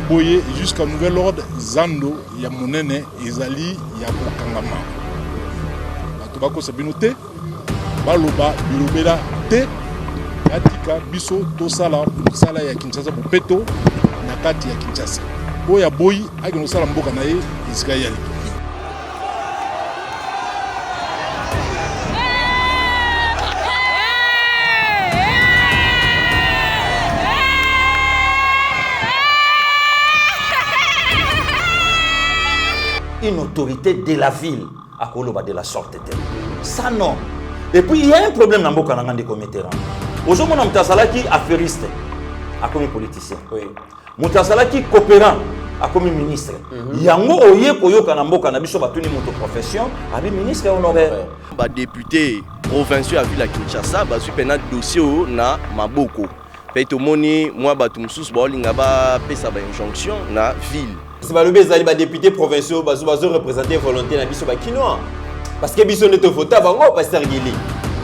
boye jusqu'à nouvel ordre zando ya monene ezali ya kokangama bato bakosa bino te baloba bilobela te yatika biso tosala mosala ya Kinshasa bopeto na kati ya Kinshasa oya boyi akino sala mboka na ye esika yali. Une autorité de la ville à Koloba de la sorte. Ça non. Et puis il y a un problème dans Mboka Nangande comme terrain. Aujourd'hui, on a Mutasalaki affairiste, à comme politicien. Oui. Mutasalaki coopérant, à comme ministre. Yango oye koyoka na Mboka na biso batuni moto profession, abi ministre honoraire. Ba député provincial à Ville Kinshasa, ba su pena dossier na Maboko. Peto moni moi batu mususu ba linga ba pesa ba injonction na ville. C'est pas le bezali ba député provinciaux bazo représenter volonté na biso ba kinois. Parce que biso neto vota bango pasteur Gili.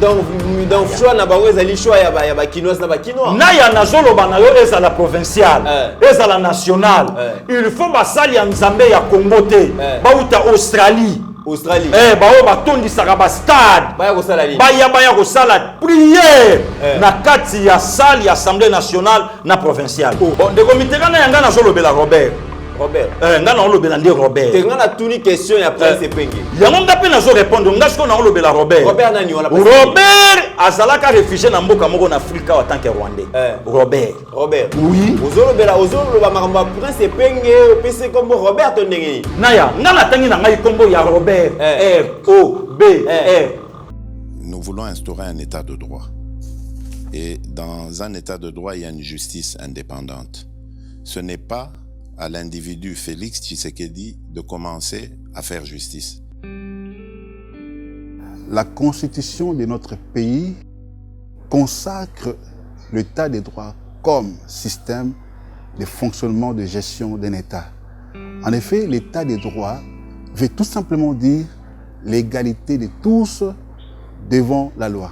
Donc choix na bango ezali choix ya ba kinois na ba kinois. Na ya nazolo banayo eza la provinciale, eza la nationale. Il faut basali ya Nzambe ya Congo te. Ba uta Australie. Australie. Bao batondi sakaba stade. Baya kosala li. Baya kosala prière na kati ya salle ya Assemblée nationale na provinciale. Bon de comité kana yanga nazolo bela Robert. Nga na lobela ndi Robert. Tenga na tuni question ya prince Penge. Yango ngape nazo répondre nga siko na lobela Robert. Robert nani wala pas. Robert azalaka réfugié na mboka moko na Afrika en tant que Rwandais. Robert. Oui. Ozoloba makambo prince Penge opese kombo Robert ndenge. Naya, nga na tangi na ngai kombo ya Robert. R-O-B-R. Nous voulons instaurer un état de droit. Et dans un état de droit, il y a une justice indépendante. Ce n'est pas à l'individu Félix Tshisekedi de commencer à faire justice. La constitution de notre pays consacre l'état des droits comme système de fonctionnement de gestion d'un État. En effet, l'état des droits veut tout simplement dire l'égalité de tous devant la loi.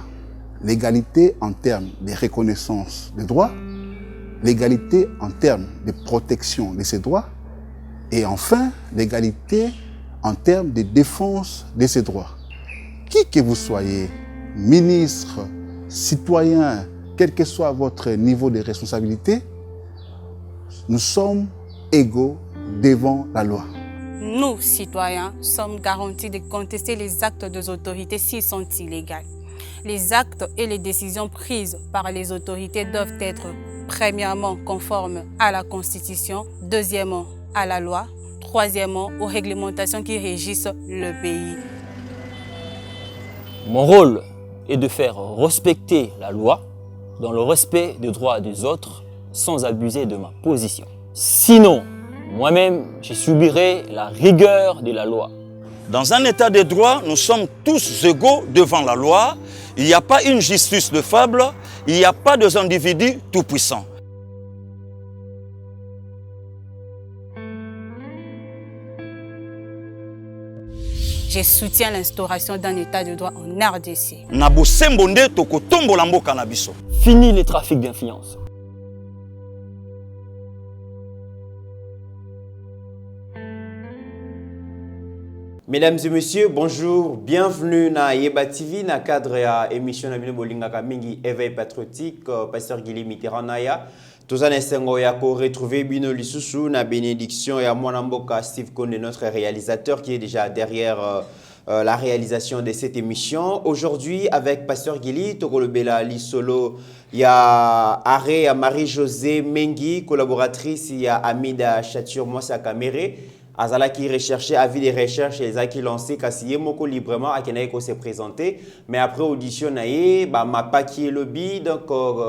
L'égalité en termes de reconnaissance des droits, l'égalité en termes de protection de ces droits et enfin l'égalité en termes de défense de ces droits. Qui que vous soyez, ministre, citoyen, quel que soit votre niveau de responsabilité, nous sommes égaux devant la loi. Nous, citoyens, sommes garantis de contester les actes des autorités s'ils sont illégaux. Les actes et les décisions prises par les autorités doivent être premièrement conformes à la Constitution, deuxièmement à la loi, troisièmement aux réglementations qui régissent le pays. Mon rôle est de faire respecter la loi dans le respect des droits des autres sans abuser de ma position. Sinon, moi-même, je subirai la rigueur de la loi. Dans un état de droit, nous sommes tous égaux devant la loi. Il n'y a pas une justice de faible, il n'y a pas des individus tout-puissants. Je soutiens l'instauration d'un état de droit en RDC. Fini les trafics d'influence. Mesdames et messieurs, bonjour, bienvenue na Yeba TV, na cadre ya émission na bino bolinga kamingi éveil patriotique, pasteur Guili Mitterrand naya. Tous en esengo ya ko retrouver bino lisusu na bénédiction ya mwanamboka Steve Konde, notre réalisateur qui est déjà derrière la réalisation de cette émission. Aujourd'hui avec pasteur Guili, Tokolobela Lisolo, il y a Aré à Marie-Josée Mengi, collaboratrice, il y a Amida Chatur Mwasa Kamere. Azala qui recherchait avis des recherches et les a qui lancé Kassiye Moko librement à Kenaïko s'est présenté mais après audition naïe bah Mapa qui est lobby donc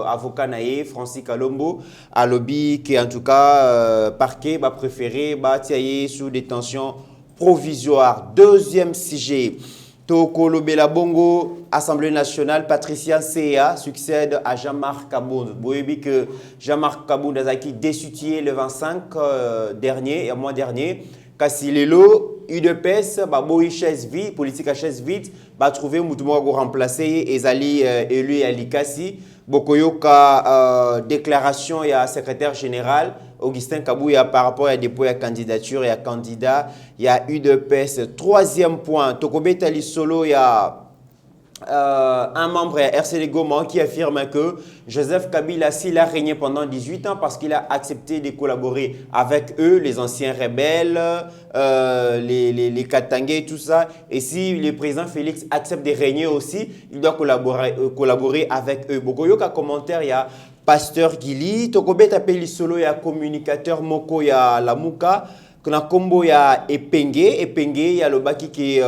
avocat naïe Francis Kalombo à lobby qui en tout cas parquet bah préféré bah tiaye sous détention provisoire. Deuxième sujet, Toko Lobela Bongo, Assemblée nationale, Patricia Seya succède à Jean-Marc Kabound. Vous voyez que Jean-Marc Kabound a été destitué le 25 dernier, et mois dernier. Kassilelo, UDPS, Boy chaise vide, politique à chaise vide, va trouver Moutoumou remplacer Ezali élu Ali Kassi. Bokoyoka déclaration et à secrétaire général Augustin Kabouya par rapport à dépôt à candidature et à candidat, il y a UDPS. Troisième point, Tokobeta Lissolo, il y a un membre RCD Goma qui affirme que Joseph Kabila, s'il a régné pendant 18 ans parce qu'il a accepté de collaborer avec eux, les anciens rebelles, les Katangais, tout ça. Et si le président Félix accepte de régner aussi, il doit collaborer avec eux. Beaucoup de commentaires, il y a Pasteur Gili, Tokobet appelle solo, il y a communicateur Moko, il y a Lamuka, Kona Kombo, il y a Epenge, il y a le Baki qui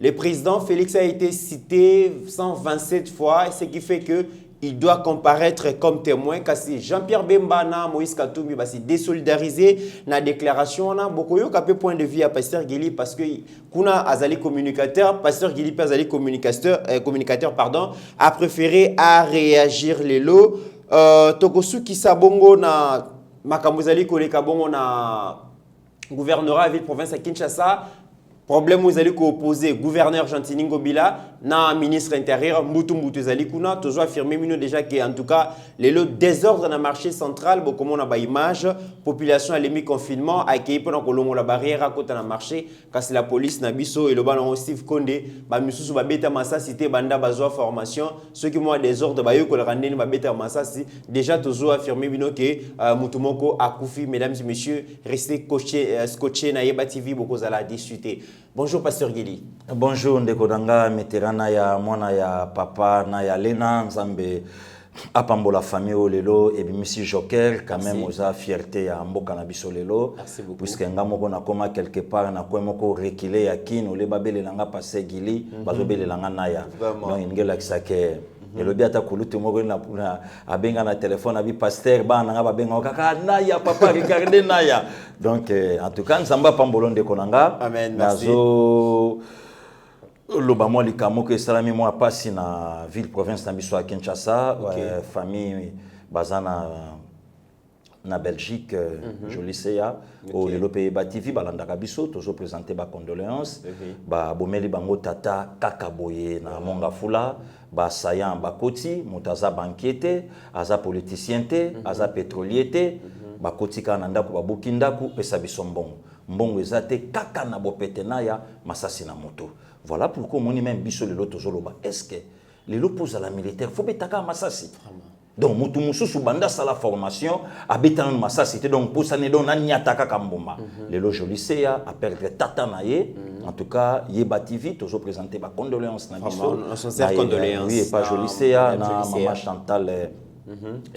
le président Félix a été cité 127 fois, ce qui fait qu'il doit comparaître comme témoin. Car si Jean-Pierre Bembana, Moïse Katumbi, va se désolidariser dans la déclaration, on a beaucoup de point de vue à Pasteur Gili parce que Kuna Azali communicateur, Pasteur Gili Azali communicateur, a préféré à réagir les lots. Tokosu Kisabongo na Makamuzali Kolekabongo na gouvernorat à ville province à Kinshasa. Problème vous allez opposer gouverneur Gentini Ngobila na ministre intérieur Mbutu Zali Kuna toujours affirmé déjà que en tout cas les lots désordre dans le marché central beaucoup on a ba image population a mis confinement accueilli pendant kolongo la barrière à côté dans le marché quand c'est la police na biso et le ballon Steve Konde ba misusu ba beta massa cité banda bazwa formation ceux qui ont désordre ba yo ko randeni ba beta massa déjà toujours affirmé bino que Mutumoko a koufi mesdames et messieurs restez scotché na Yeba TV beaucoup za la discuter. Bonjour Pasteur Gili. Bonjour Ndekodanga meterana ya mwana ya papa na ya Lena Nzambe apambola famille au lelo et Monsieur Joker quand même osa fierté ya mboka na biso lelo puisque ngamoko na koma quelque part na kwa moko reculer ya kino le babele langa passé Gili bazobele langa naya donc ngela kisake et le biata kulutu moko na abenga na téléphone abi pasteur ba nga ba benga kaka naya papa regardez naya donc en tout cas Nzamba pambolo Ndekonanga amen merci loba mo likamo ke salami mo pasi na ville province na biso à Kinshasa famille bazana na Belgique Joliseya au le pays Bativi balandaka biso toujours présenter ba condoléances ba bomeli bango tata kakaboye na monga fula ba sayan ba koti mutaza banquier aza politicien te aza pétrolier te ba koti kana ndako ba bukindaku pesa biso mbongo ezate kaka na bopete na ya masasi na moto. Voilà pourquoi on dit même biso le loto zoloba. Est-ce que les lots posent à la militaire faut betaka masasi. Donc mutu mususu banda sala formation abetana masasi donc pour ça ne don nyataka kamboma. Le lo Joliseya a perdre tata naye. En tout cas Yeba TV toujours présenté ba condoléances na biso. Sincère condoléances. Oui et pas Joliseya na maman Chantal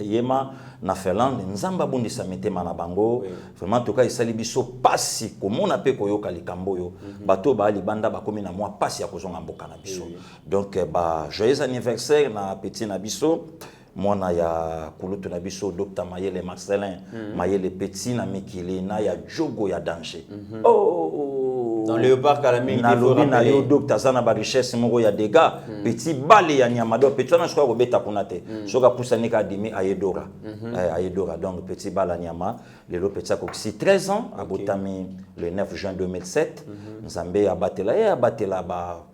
Yema na Finlande nzamba bondisa mitema na bango vraiment en tout cas isali biso pasi komona pe koyoka likambo yo bato ba libanda bakomi na moi pasi ya kozonga mboka na biso donc ba joyeux anniversaire na petit na biso mona ya kulutu na biso Dr Mayele Marcelin Mayele petit na mikili na ya jogo ya danger dans le parc à la mingi na lobi na yo Dr Zana ba richesse moko ya dégâts petit bale ya nyamado petit na shwa ko beta kunate soka pusani ka dimi ayedora ayedora donc petit bale nyama le lo petit ko 13 ans abotami le 9 juin 2007 Nzambe abatela ba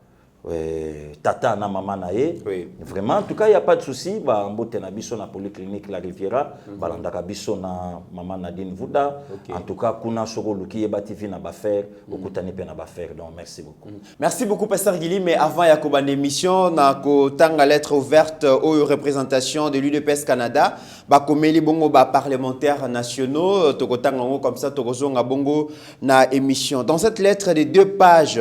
tata na mama na ye vraiment en tout cas il y a pas de souci ba mbote na biso na polyclinique la Riviera balandaka biso na mama Nadine Vuda en tout cas kuna soko luki Yeba TV na ba faire okutani pe na ba faire donc merci beaucoup. Merci beaucoup Pasteur Gili mais avant ya ko bande émission na ko tanga lettre ouverte aux représentations de l'UDPS Canada ba komeli bongo ba parlementaires nationaux to ko tanga comme ça to ko zonga bongo na émission. Dans cette lettre de 2 pages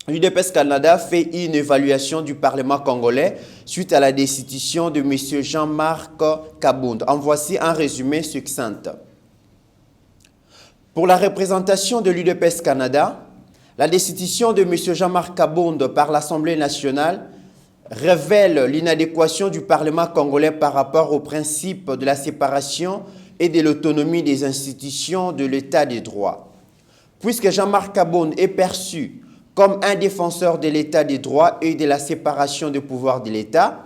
l'UDPS Canada fait une évaluation du Parlement congolais suite à la destitution de M. Jean-Marc Kabound. En voici un résumé succinct. Pour la représentation de l'UDPS Canada, la destitution de M. Jean-Marc Kabound par l'Assemblée nationale révèle l'inadéquation du Parlement congolais par rapport au principe de la séparation et de l'autonomie des institutions de l'État des droits. Puisque Jean-Marc Kabound est perçu comme un défenseur de l'état des droits et de la séparation des pouvoirs de l'État,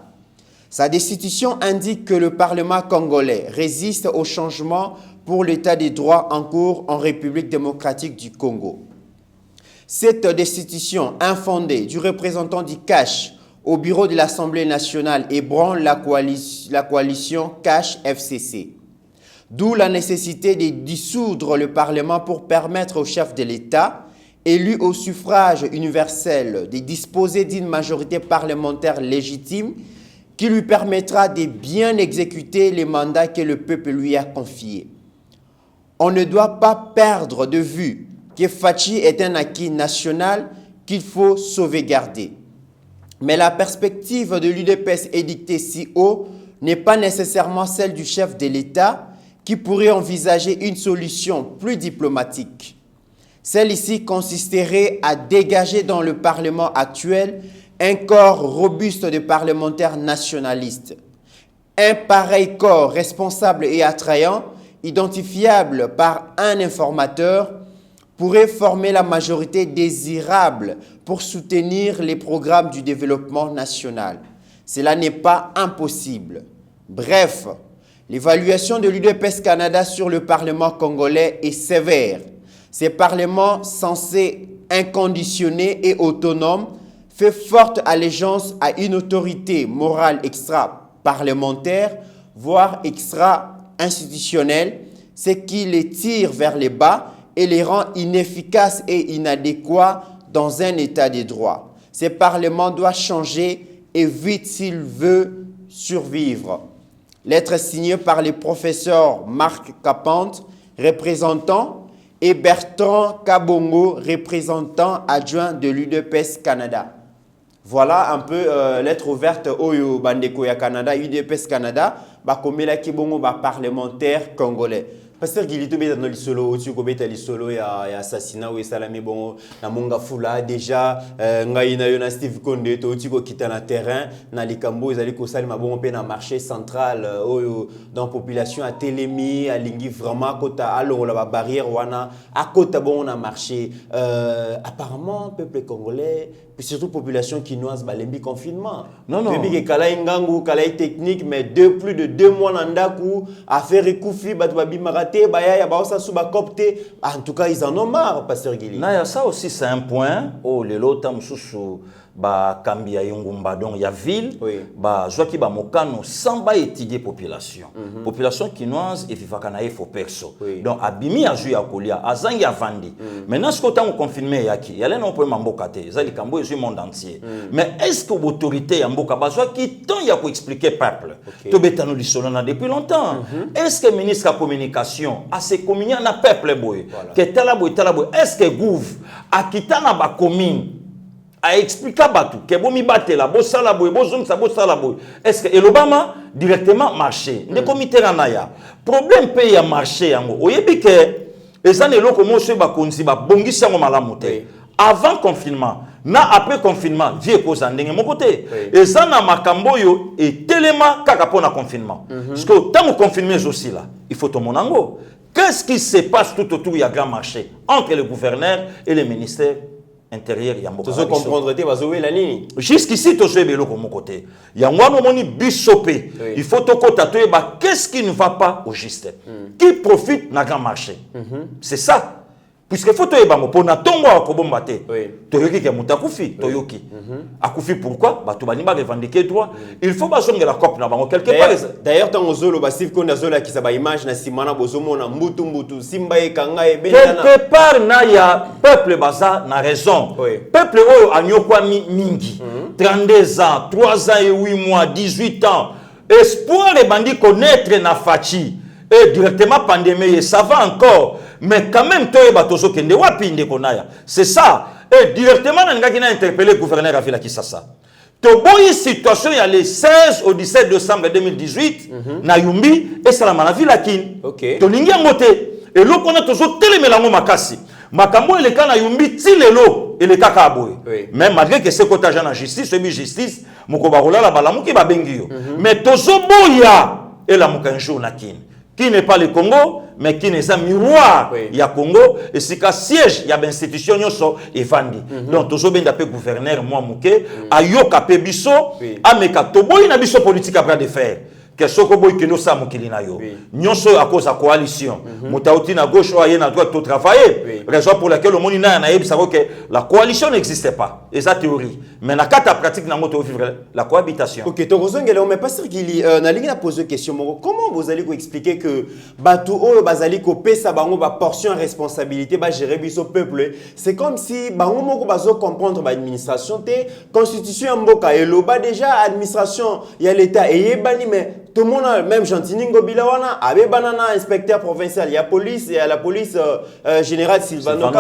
sa destitution indique que le Parlement congolais résiste au changement pour l'état des droits en cours en République démocratique du Congo. Cette destitution infondée du représentant du CACH au bureau de l'Assemblée nationale ébranle la coalition CACH-FCC. D'où la nécessité de dissoudre le Parlement pour permettre au chef de l'État, élu au suffrage universel, de disposer d'une majorité parlementaire légitime qui lui permettra de bien exécuter les mandats que le peuple lui a confiés. On ne doit pas perdre de vue que Fachi est un acquis national qu'il faut sauvegarder. Mais la perspective de l'UDPS édictée si haut n'est pas nécessairement celle du chef de l'État qui pourrait envisager une solution plus diplomatique. Celle-ci consisterait à dégager dans le Parlement actuel un corps robuste de parlementaires nationalistes. Un pareil corps responsable et attrayant, identifiable par un informateur, pourrait former la majorité désirable pour soutenir les programmes du développement national. Cela n'est pas impossible. Bref, l'évaluation de l'UDPS Canada sur le Parlement congolais est sévère. Ce Parlement censé inconditionné et autonome fait forte allégeance à une autorité morale extra-parlementaire, voire extra-institutionnelle, ce qui les tire vers les bas et les rend inefficaces et inadéquats dans un état de droit. Ce Parlement doit changer et vite s'il veut survivre. Lettre signée par les professeurs Marc Capante, représentant, et Bertrand Kabongo, représentant adjoint de l'UDPS Canada. Voilà un peu lettre ouverte au Bandeko ya Canada, UDPS Canada, bakomela kibongo ba parlementaire congolais. Pasteur Gilito beta no lisolo, tu ko beta lisolo ya assassinat ou salami bongo na monga fula déjà ngai na yo na Steve Konde to tu ko kita na terrain na likambo ezali ko salima bongo pe na marché central oyo dans population a Telemi a lingi vraiment kota alongo la barrière wana a kota bongo na marché apparemment peuple congolais puis surtout population quinoise balembi confinement. Non non. Depuis que kala ngangu kala technique mais plus de 2 mois nandaku affaire koufi batu babimaraté baya ya baosa suba copté en tout cas ils en ont marre pasteur Guili. Na ça aussi c'est un point oh le lota mususu ba kambia yongumba donc ya ville oui. Ba joaki ba mokano sans ba étudier population population quinoise et vivaka na efo perso oui. Donc abimi aju ya kolia azangi avandi maintenant ce que tant confirmé yaki yale non peut mamboka te ezali kambo du monde entier mais est-ce que l'autorité ya mboka ba joaki tant ya ko expliquer peuple to betano lisolona depuis longtemps est-ce que ministre de la communication a se communier na peuple boy que tala boy est-ce que gouv akitana ba commune a expliqué batu que bomi batela bo sala boy bo zone sa bo sala boy est-ce que l'Obama directement marché ne comité ranaya problème pays ya marché yango oyebi que ezane loko mo se ba konzi ba bongisa ngo malamu te avant confinement na après confinement vie cause ndenge mon côté ezana makambo yo et tellement kaka pona confinement parce que tant confinement aussi là il faut to monango qu'est-ce qui se passe tout autour ya grand marché entre le gouverneur et le ministère intérieur ya mboka. Tu comprendre te bazowe la ligne. Jusqu'ici to jouer beloko mon côté. Ya ngwa moni bisopé. Il faut to kota to ba qu'est-ce qui ne va pas au juste. Qui profite na grand marché. C'est ça. Puisque faut to ebango pona tongo akobomba te. Toyoki ke mutakufi, toyoki. Akufi pourquoi? Ba to bani ba revendiquer droit. Il faut ba zonga la cop na bango quelque part. D'ailleurs tant ozolo ba Steve Konda zola ki sa ba image na simana bozomo na mbutu simba e kanga e benana. Quelque part na ya peuple baza na raison. Peuple oyo anyokwa mingi. 32 ans, 3 ans et 8 mois, 18 ans. Espoir et bandi connaître na Fachi. Et directement pandémie, ça va encore. Mais quand même, c'est ça. Et directement, on a interpellé le gouverneur à Villa Kisasa. Toboyi situation, il y a le 16 au 17 décembre 2018, na Yumbi, et ça la Villa Kin. Ok. Tolingi en moté. Et l'eau qu'on a toujours télémélango makasi. Makambo, il est quand na Yumbi, tilelo, et le kakaboy. Même malgré que c'est côté agent en justice, c'est justice, Mokobarola, la balamuki, babengio. Mais tozoboya, et la Mokanjo nakin. Qui n'est pas le Congo, mais qui n'est pas miroir. Il y a Congo, et c'est qu'un siège, il y a une institution, et Vandi. Donc, toujours bien d'après gouverneur, moi, Mouké, à Yoka Pebiso, à Meka Tobo, il y a une politique après de faire. que soko boy que nous sa mokili na yo nyonso à cause de coalition mutauti na gauche ou na droite to travailler raison pour laquelle le monde na yebisa que la coalition n'existait pas et ça théorie mais na kata pratique na moto vivre la cohabitation. OK, to kozongela on mais pas sûr qu'il na lingi na poser question comment vous allez expliquer que batu oyo bazali ko pesa bango ba portion responsabilité ba gérer biso peuple c'est comme si bango moko bazo comprendre ba administration té constitution mboka eloba déjà administration ya l'état et bani mais tout le monde même Chantiningo Bilawana avait banana inspecteur provincial il y a police et la police générale Sylvano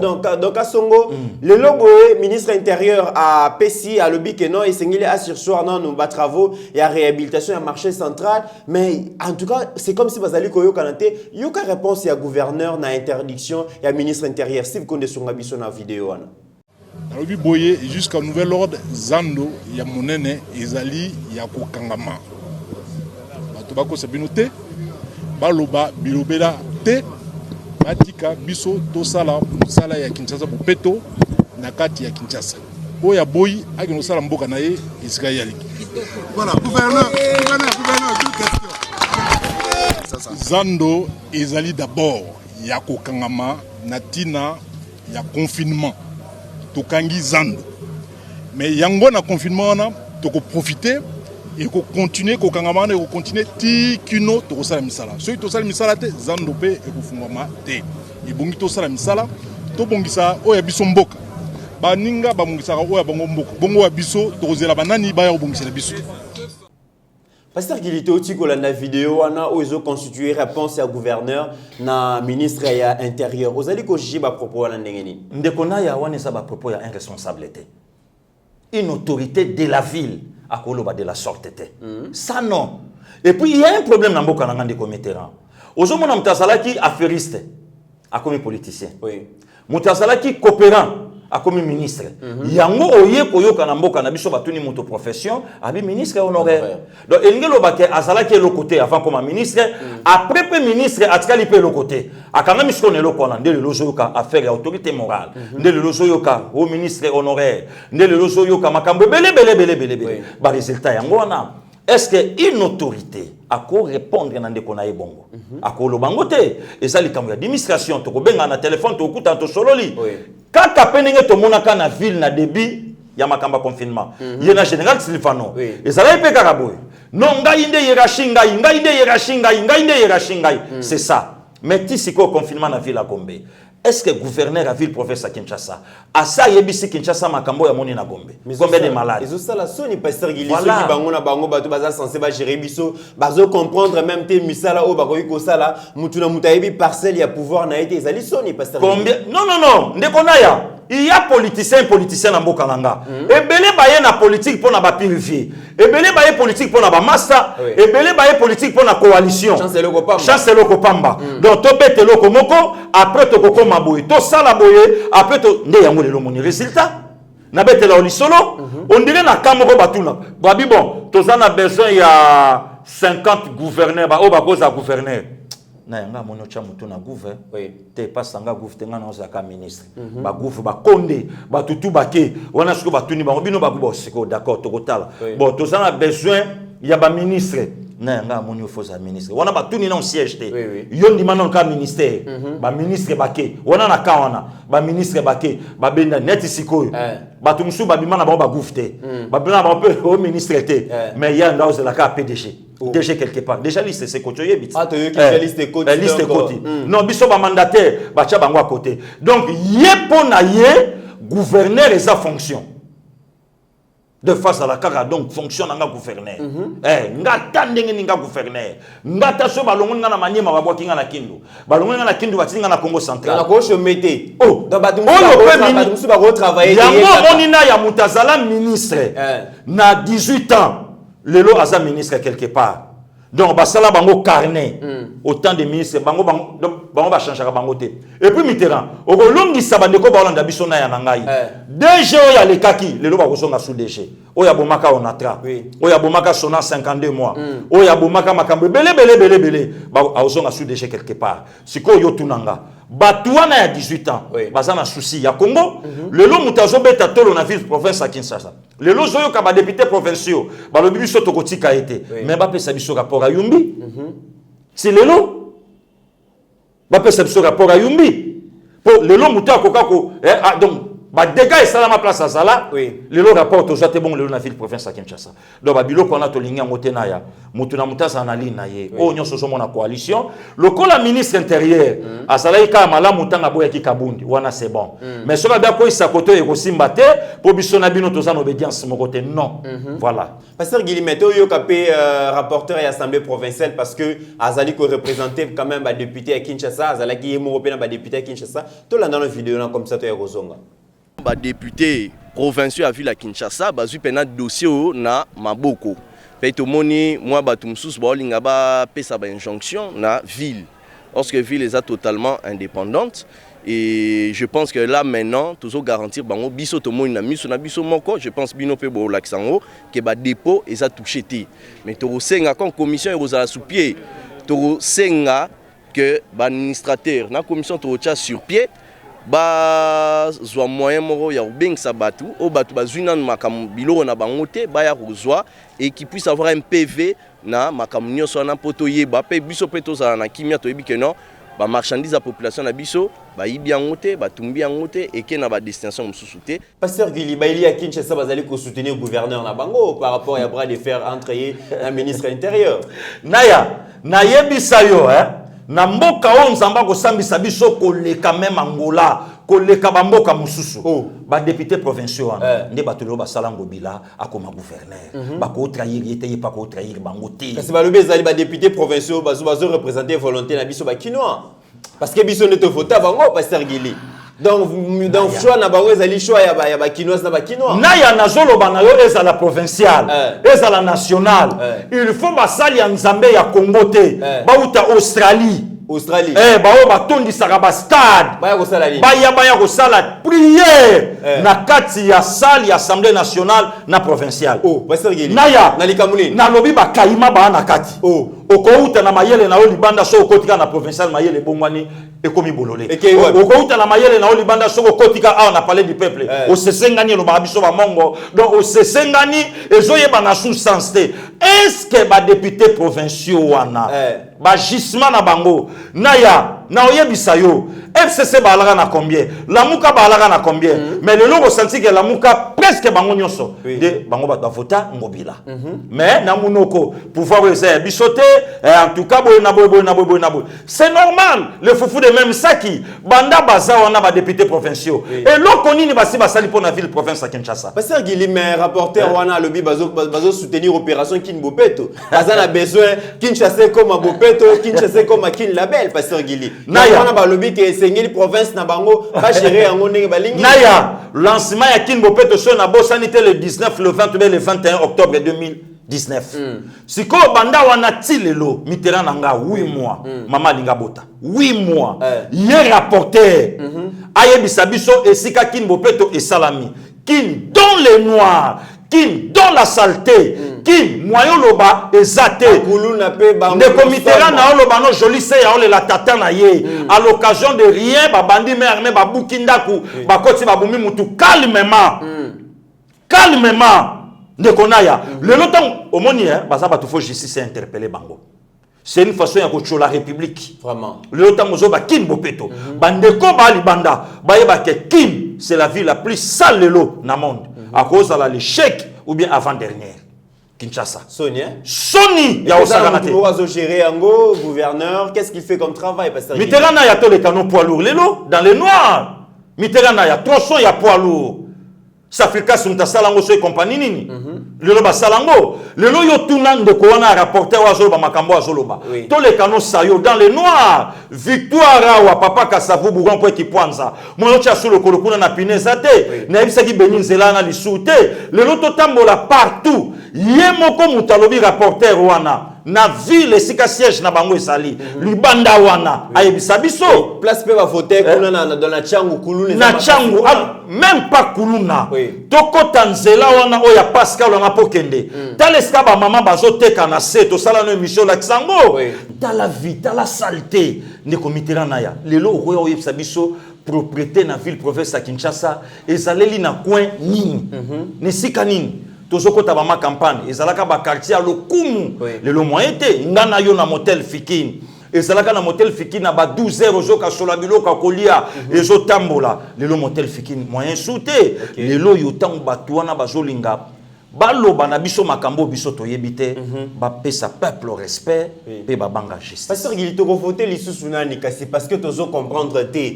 donc à Songo le logo ministre intérieur à Pessi à lobby que non et sengile à sursoir non nous bas travaux et à réhabilitation à marché central mais en tout cas c'est comme si bazali koyo kanate yoka réponse ya gouverneur na interdiction ya ministre intérieur si vous connaissez sur biso na vidéo wana alobi boye jusqu'à nouvel ordre zando ya monene ezali ya kokangama bato bakosa bino te baloba bilobela te batika biso tosala mosala ya Kinshasa bopeto na kati ya Kinshasa oya boyi akino sala mboka na ye esika yaliki. Voilà, gouverneur, deux questions. Zando ezali d'abord ya kokangama na tina ya confinement tokangi zando mais yango na confinement wana toko profiter et ko continuer ko kangama na ko continuer ti kino to sala misala so to sala misala te zando pe e ko fungama te ibongi to sala misala to bongisa oya biso mboka baninga ba bongisa oya bongo mboka bongo wa biso to kozela banani ba ya bongisa biso. Pasteur Gilité aussi que la vidéo wana où ils ont constitué réponse à gouverneur na ministre ya intérieur vous allez ko juger ba propos wana ndengeni ndekona ya wana ça ba propos ya irresponsabilité une autorité de la ville à Koloba de la sorte ça non et puis il y a un problème dans mboka nanga ndeko Mitterrand ozomona mutazalaki affairiste a comme politicien oui mutazalaki coopérant a comme ministre yango oye koyoka na mboka na biso batuni moto profession abi ministre honoraire donc engelo bake azalaki le côté avant comme ministre après pe ministre atikali pe le côté akanga misko ne lokona ndele lozoyoka affaire ya autorité morale ndele lozoyoka au ministre honoraire ndele lozoyoka makambo belé ba résultat yango wana est-ce que une autorité a ko répondre na ndeko na ebongo akolo bangote et ça likambo ya administration to ko benga na téléphone to kuta to sololi kaka penenge to monaka na ville na débit ya makamba confinement yena général Sylvano et ça va pe karaboy non ngai inde hiérarchie c'est ça mais ti siko confinement na ville à Gombe est-ce que gouverneur à ville professeur Kinshasa a ça yebisi Kinshasa makambo ya moni na Gombe Gombe des malades ils ont ça la soni pasteur Gilles qui bango na bango bato baza censé ba gérer biso bazo comprendre même te misala o bakoyi ko sala mutu na mutayebi parcelle ya pouvoir na été ezali soni pasteur combien non ndeko na ya il y a politicien na mboka nanga ebele baye na politique pour na ba purifier ebele baye politique pour na ba master ebele baye politique pour na coalition chance le kopamba donc to bete loko moko après to kokoma boye to sala boye après to nde yango le moni résultat na bete la olisolo on dirait na kamoko batuna babi bon to za na besoin ya 50 gouverneurs ba o ba koza gouverneur na yanga mono cha mutu na gouver te pasanga gouver tenga na ozaka ministre ba gouver ba konde ba tutu bake wana siko batuni ba bino ba kubo siko d'accord to kotala bon to ça a besoin ya ba ministre na yanga mono foza ministre wana batuni na siège te yondi manon ka ministère ba ministre bake wana na ka wana ba ministre bake ba benda net siko ba tumsu ba bimana ba gouver te ba bina ba peu au ministre te mais ya ndaoze la ka PDG déjà quelque part déjà liste c'est côté yebit liste côté liste côté non biso ba mandataire ba cha bango à côté donc yepona ye gouverneur et sa fonction de face à la cara donc fonction nga gouverneur ngata ndenge ninga gouverneur ngata so balongo nga na maniema ba bwaki nga na kindu balongo nga na kindu batinga na Congo central na ko chemete dans badumsu ba travailler yango monina ya mutazala ministre na 18 ans lelo aza ministre quelque part donc basala bango carnet autant de ministres bango ba changer bango te et puis Mitterrand okolongisa bandeko ba Hollande biso na ya nangai DG ya lekaki lelo ba kosonga sous DG oya bomaka onatra oya bomaka sona 52 mois oya bomaka makambo belé ba osonga sous DG quelque part siko yo tunanga Batouana a 18 ans. Oui. Baza na souci ya Congo. Le lot mutazo beta tolo na ville province à Kinshasa. Le lot zoyo ka ba député provinciaux. Ba lobi biso tokotika été. Mais ba pesa biso rapport à Yumbi. C'est le lot. Ba pesa biso rapport à Yumbi. Pour le lot muta kokako donc ba dégâts et ça ma place à Zala. Oui. Le lot rapport aux jate bon le lot na ville province à Kinshasa. Donc ba bilo ko na to linga ngotena ya. Mutu na mutasa na lina ye. O nyonso so mona coalition. Le la ministre intérieur a Zala ka mala mutanga boya ki kabundi. Wana c'est bon. Mais cela da ko isa koto e ko simbate pour biso na bino to za obédience mo côté non. Voilà. Pasteur Guilimeto yo kapé rapporteur et assemblée provinciale parce que Azali ko représenter quand même ba député à Kinshasa, Azali ki mo européen ba député à Kinshasa. To la dans la vidéo là comme ça to ya kozonga. Ba député provinciaux à ville à Kinshasa bazui pena dossier na maboko. Peito moni moi batu msusu ba linga ba pesa ba injonction na ville. Lorsque ville est totalement indépendante et je pense que là maintenant toujours garantir bango biso to moni na miso na biso moko, je pense bino pe bo laksango que ba dépôt eza touché té. Mais to senga comme commission et rozala sous pied. To senga que ba administrateur na commission to tia sur pied ba zwa moyen moko ya obengisa batu o batu bazwina makam biloko na bango te ba ya kozwa et qui puisse avoir un PV na makam nyonso na poto yeba pe biso pe tozala na kimia to yebi que non ba marchandise à population na biso ba yibi yango te ba tumbi yango te et que na ba destination mususu te. Pasteur Guili ba ili à Kinshasa bazali ko soutenir le gouverneur na bango par rapport à bras de fer entre le ministre intérieur. Na yebisa yo na mboka o nzamba ko sambisa biso ko leka même Angola ko leka ba mboka mususu ba député provinciaux nde batolo ba salango bila akoma gouverneur ba ko trahir yete ye pa ko trahir bango te parce que ba lobi ezali ba député provinciaux bazo représenter volonté na biso ba kinois parce que biso ne te vota bango Pasteur Guili. Donc choix na bango ezali choix ya ba kinois na ba kinois na ya nazolo bana yo ezala provincial ezala national il faut basali ya nzambe ya Congo te ba uta Australie ba o ba tondisaka ba stade ba ya ko sala prière na kati ya salle ya assemblée nationale na provinciale Pasteur Guili na ya na likamuni na lobi ba kaima ba na kati okouta na mayele na o libanda so okotika na provincial mayele bongwani ekomi bololé okouta na mayele na o libanda so okotika a na palais du peuple o sesengani lo ba biso ba mongo donc o sesengani ezoyeba na sous sens te est-ce que ba député provinciaux wana ba gisement na bango na oyebisa yo FCC ba alaka na combien Lamuka ba alaka na combien mais le logo senti que Lamuka presque bango nyonso de bango ba vota ngobila mais na munoko pouvoir essayer bisoté en tout cas boy na boy c'est normal le foufou de même saki banda baza wana ba député provinciaux et loko nini basi basali pour na ville province à Kinshasa. Pasteur Guili mais rapporteur wana lobi bazo soutenir opération Kinbopeto baza na besoin Kinshasa comme Bopeto Kinshasa comme Kin Label Pasteur Guili wana ba lobi que sengeli province na bango ba gérer yango ndenge balingi naya lancement ya Kinbopeto so na bosanité le 19 le 20 le 21 octobre 2019 siko banda wana tilelo Mitterrand nanga 8 mois mama linga bota 8 mois hier rapporteur ayebisa biso esika Kinbopeto et salami Kin dans les noirs Kin dans la saleté Kin moyo loba ezate de Mitterrand na loba no joli se ya ole la tata na ye à l'occasion de rien ba bandi mais armé ba bukindaku ba koti ba bumi mutu calmement de konaya le longtemps au moni baza ba faut justice interpeller bango c'est une façon ya ko la république vraiment le longtemps mozo ba Kinbopeto bandeko ba libanda ba yeba que Kin c'est la ville la plus sale lelo na monde à cause de l'échec ou bien avant dernière Kinshasa. Sony ya osaganate. Ozo gérer ango gouverneur, qu'est-ce qu'il fait comme travail Pasteur Guili? Mitterrand na ya to les canaux poids lourds lelo dans les noirs. Mitterrand na ya tronçon ya poids lourd. Safrika sunta salango so compagnie nini. Lelo ba salango. Lelo yo tunan de ko wana rapporter wa zolo ba makambo wa zolo ba. To les canaux sayo dans les noirs. Victoire wa papa Kasavu Bougon po ekipwanza. Moyo cha solo kolokuna na pineza te. Na ebisa ki benin zela na lisute. Lelo to tambola partout. Yemoko mutalobi rapporter wana na ville esika siège na bango esali libanda wana ayebisa biso place pe ba voter kuna dans la changu kuluna na changu même pas kuluna tokota nzela wana oya Pascal wana pokende tala esika ba mama bazoteka na se to sala no émission la kisango tala vie tala saleté ne komitera na ya lelo okoya oyebisa biso propriété na ville province ya Kinshasa ezaleli na coin nini nesika nini tozokota ba campagne ezalaka ba quartier lokumu lelo moyen te ngana yo na motel Fikini ezalaka na motel Fikini na ba 12h ozoka sola biloko kolia ezotambola lelo motel Fikini moyen souté lelo yo tango batu wana bazolinga baloba na biso makambo biso toyebite ba pesa peuple respect pe ba banga justice. Pasteur Gilito ko voter lisusu nani kasi parce que tozo comprendre te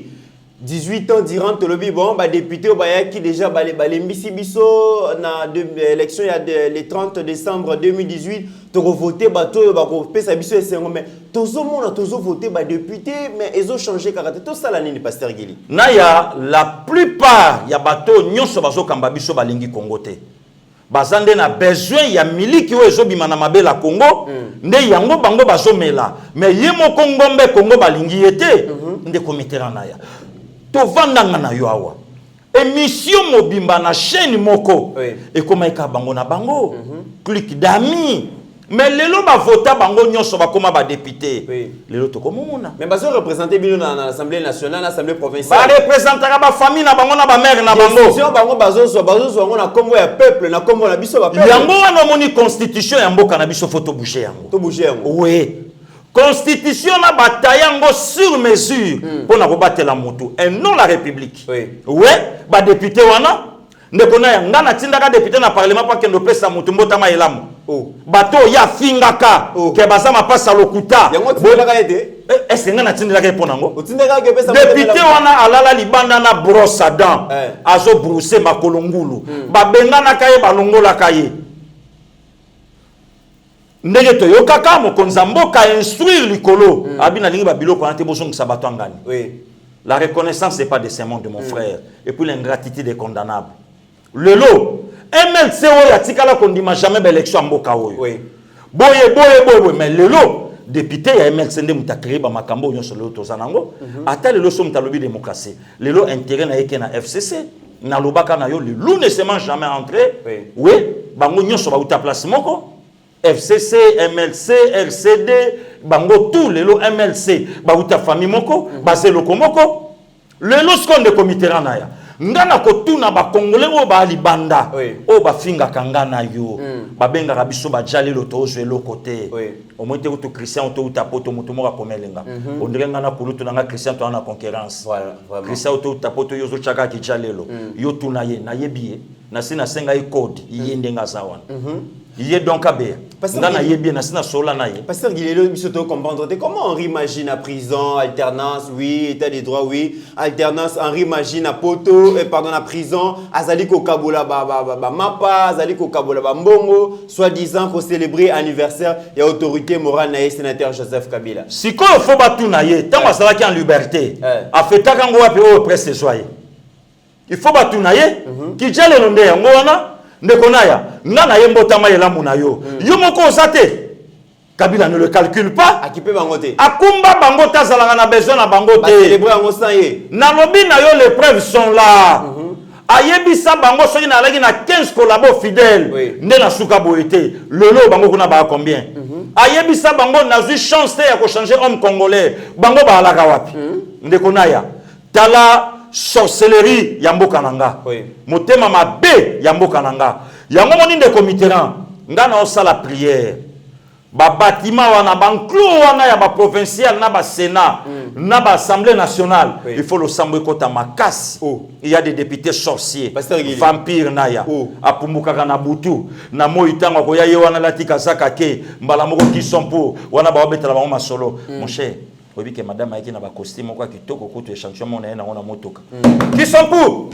18 ans durant le bon bah député qui déjà balembisi biso na l'élection il y a le 30 décembre 2018 to voter bato ba ko pesa biso esengo mais tozo mona tozo voter ba député mais ils ont changé caractère to sala nini Pasteur Gili na ya la plupart ya bato nyonso bazo kamba biso balingi Congo te bazande na besoin ya miliki o ezobima na mabela Congo nde yango bango bazomela mais yemo Congo mbe Congo balingi yete nde komitera na ya to vandanga na yo awa émission mobimba na chaîne moko et comme eka bango na bango clic d'amis mais lelo ba vota bango nyonso ba koma ba député lelo to komona mais bazo représenter bino na l'Assemblée nationale l'Assemblée provinciale ba représentera ba famille na bango na ba mère na bango décision bango bazo bango na kombo ya peuple na kombo na biso ba peuple yango wana moni constitution ya mboka na biso photo bouger yango to bouger yango oui constitution na batayango sur mesure pour na kobatela moto et non la république ouais ba député wana ndeko na yanga na tindaka député na parlement pa kendo pesa moto mbotama elamu bato ya fingaka ke basama pasa lokuta yango tindaka ete est-ce nga na tindaka pona ngo otindaka ke pesa député wana alala libanda na brosse à dents azo brousser makolongulu babengana kaye balongola kaye ndenge toyokaka mokonza mboka instruire likolo abina lingi ba biloko na te bozongisa bato angani la reconnaissance n'est pas de ces mondes de mon frère et puis l'ingratitude est condamnable lelo MLC oyo atikala kondima jamais l'élection mboka oyo boye mais lelo député ya MLC nde mutakiri ba makambo nyonso lelo tozanango ata lelo so mutalobi démocratie lelo intérêt na yeke na FCC na lobaka na yo le loup ne se mange jamais entré oui bango nyonso ba uta place moko FCC, MLC, RCD, bango tout lelo MLC, ba uta famille moko, ba zeloko moko. Lelo skonde komité ranaya. Ngana ko tuna ba congolais o ba libanda. O ba finga kangana yo. Ba benga rabiso ba jali lo tozo elo côté. Au moins te uto Christian to uta poto mutu moka komelenga. On dirait ngana kulutu nga Christian to na concurrence. Voilà, Christian to uta poto yo zo chaka ki jalelo. Yo tuna ye na yebiye. Na sina senga i code yende nga zawana. Il est donc à bien. Pasteur Guilelo, il faut comprendre comment on imagine à prison, alternance, oui, état des droits, oui, alternance, on imagine à poto, pardon, à prison, azaliko kabola mapa, azaliko kabola mbongo, soi-disant pour célébrer anniversaire et autorité morale naïe sénateur Joseph Kabila. Si quoi il faut battre naïe, tant que ça va qui en liberté, a fait ta kango api au presse soyez. Il faut battre naïe, qui jale l'onde ngona. Nekonaya, nana yembotama yelamu na yo. Yo moko osate. Kabila ne le calcule pas. Akipe bangote. Akumba bangota zalanga na besoin na bangote. Célébrer en osaye. Na lobi na yo les preuves sont là. Ayebisa bango soki na lagi na 15 collabo fidèles. Ne na suka boete. Lelo bango kuna ba combien? Ayebisa bango na zu chance ya ko changer homme congolais. Bango ba alaka wapi? Ndekonaya. Tala sorcellerie ya mboka nanga motema mabe ya mboka nanga yango moni ndeko mitterrand nga na osala prière ba bâtiment wana banclo wana ya ba provincial na ba sénat na ba assemblée nationale il faut le sambwe kota makasi il y a des députés sorciers vampires naya apumukaka na butu na moi tango ko ya ye wana latika zaka ke mbala moko kisompo wana ba obetala ba masolo mon cher. Oui, que madame a été dans le costume, quoi, qui toque au coup de échantillon, on a un motoka. Qui sont pour?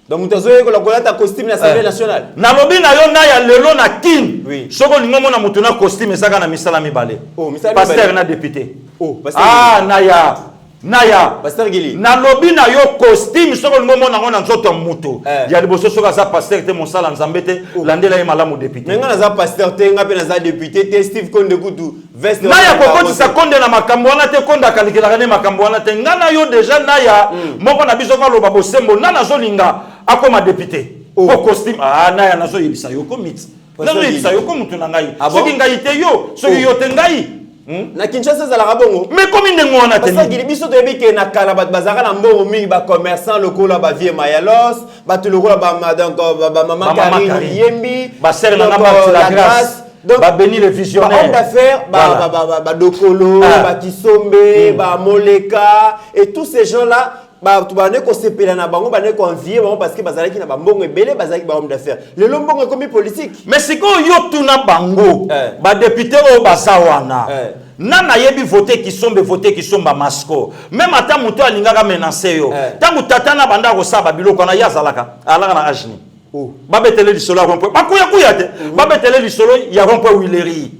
Donc, vous avez un costume de l'Assemblée nationale. Nalobi na yo na ya lelo na kin. Oui. Soko ningo mona mutuna costume ezaka na misala mibale. Oh, misala pasteur na député. Oh, pasteur. Ah, na ya Naya. Pasteur Gili. Na lobby na yo costume soko ngomo na ngona nzoto muto. Ya liboso soka za pasteur te monsala nzambete landela ye malamu député. Menga na za pasteur te nga pe na za député te Steve Konde Kutu veste. Naya kokoti sa konde na makambo wana te konda kalikela ne makambo wana te ngana yo déjà naya moko na biso va loba bosembo nana zolinga akoma député. Au costume naya nazo yebisa yo komit. Nazo yebisa yo komutu na ngai. Soki ngai te yo, soki yo te ngai. Na Kinshasa za la rabongo. Mais comme il n'est pas parce que biso to yebike na kala bat bazaka na mbongo mingi ba commerçant lokola ba vie mayalos, ba to lokola ba donc ba maman Karine Yembi, ba sœur na la grâce, ba béni les visionnaires. Ba d'affaires ba dokolo, ba Kisombe, ba Moleka et tous ces gens là ba tu ba ne ko sepela na bango ba ne ko envier bango parce que bazalaki na mbongo ebele bazalaki ba homme d'affaires. Le mbongo comme politique. Mais c'est ko yo tuna bango ba député o bazawana. Nana yebi voter qui sombe masco. Même ata muto alingaka menacer yo. Tangu tata na banda ko saba biloko na yazalaka. Alaka na ajni. Babetele lisolo rompo. Bakuya kuya te. Babetele lisolo ya rompo wileri.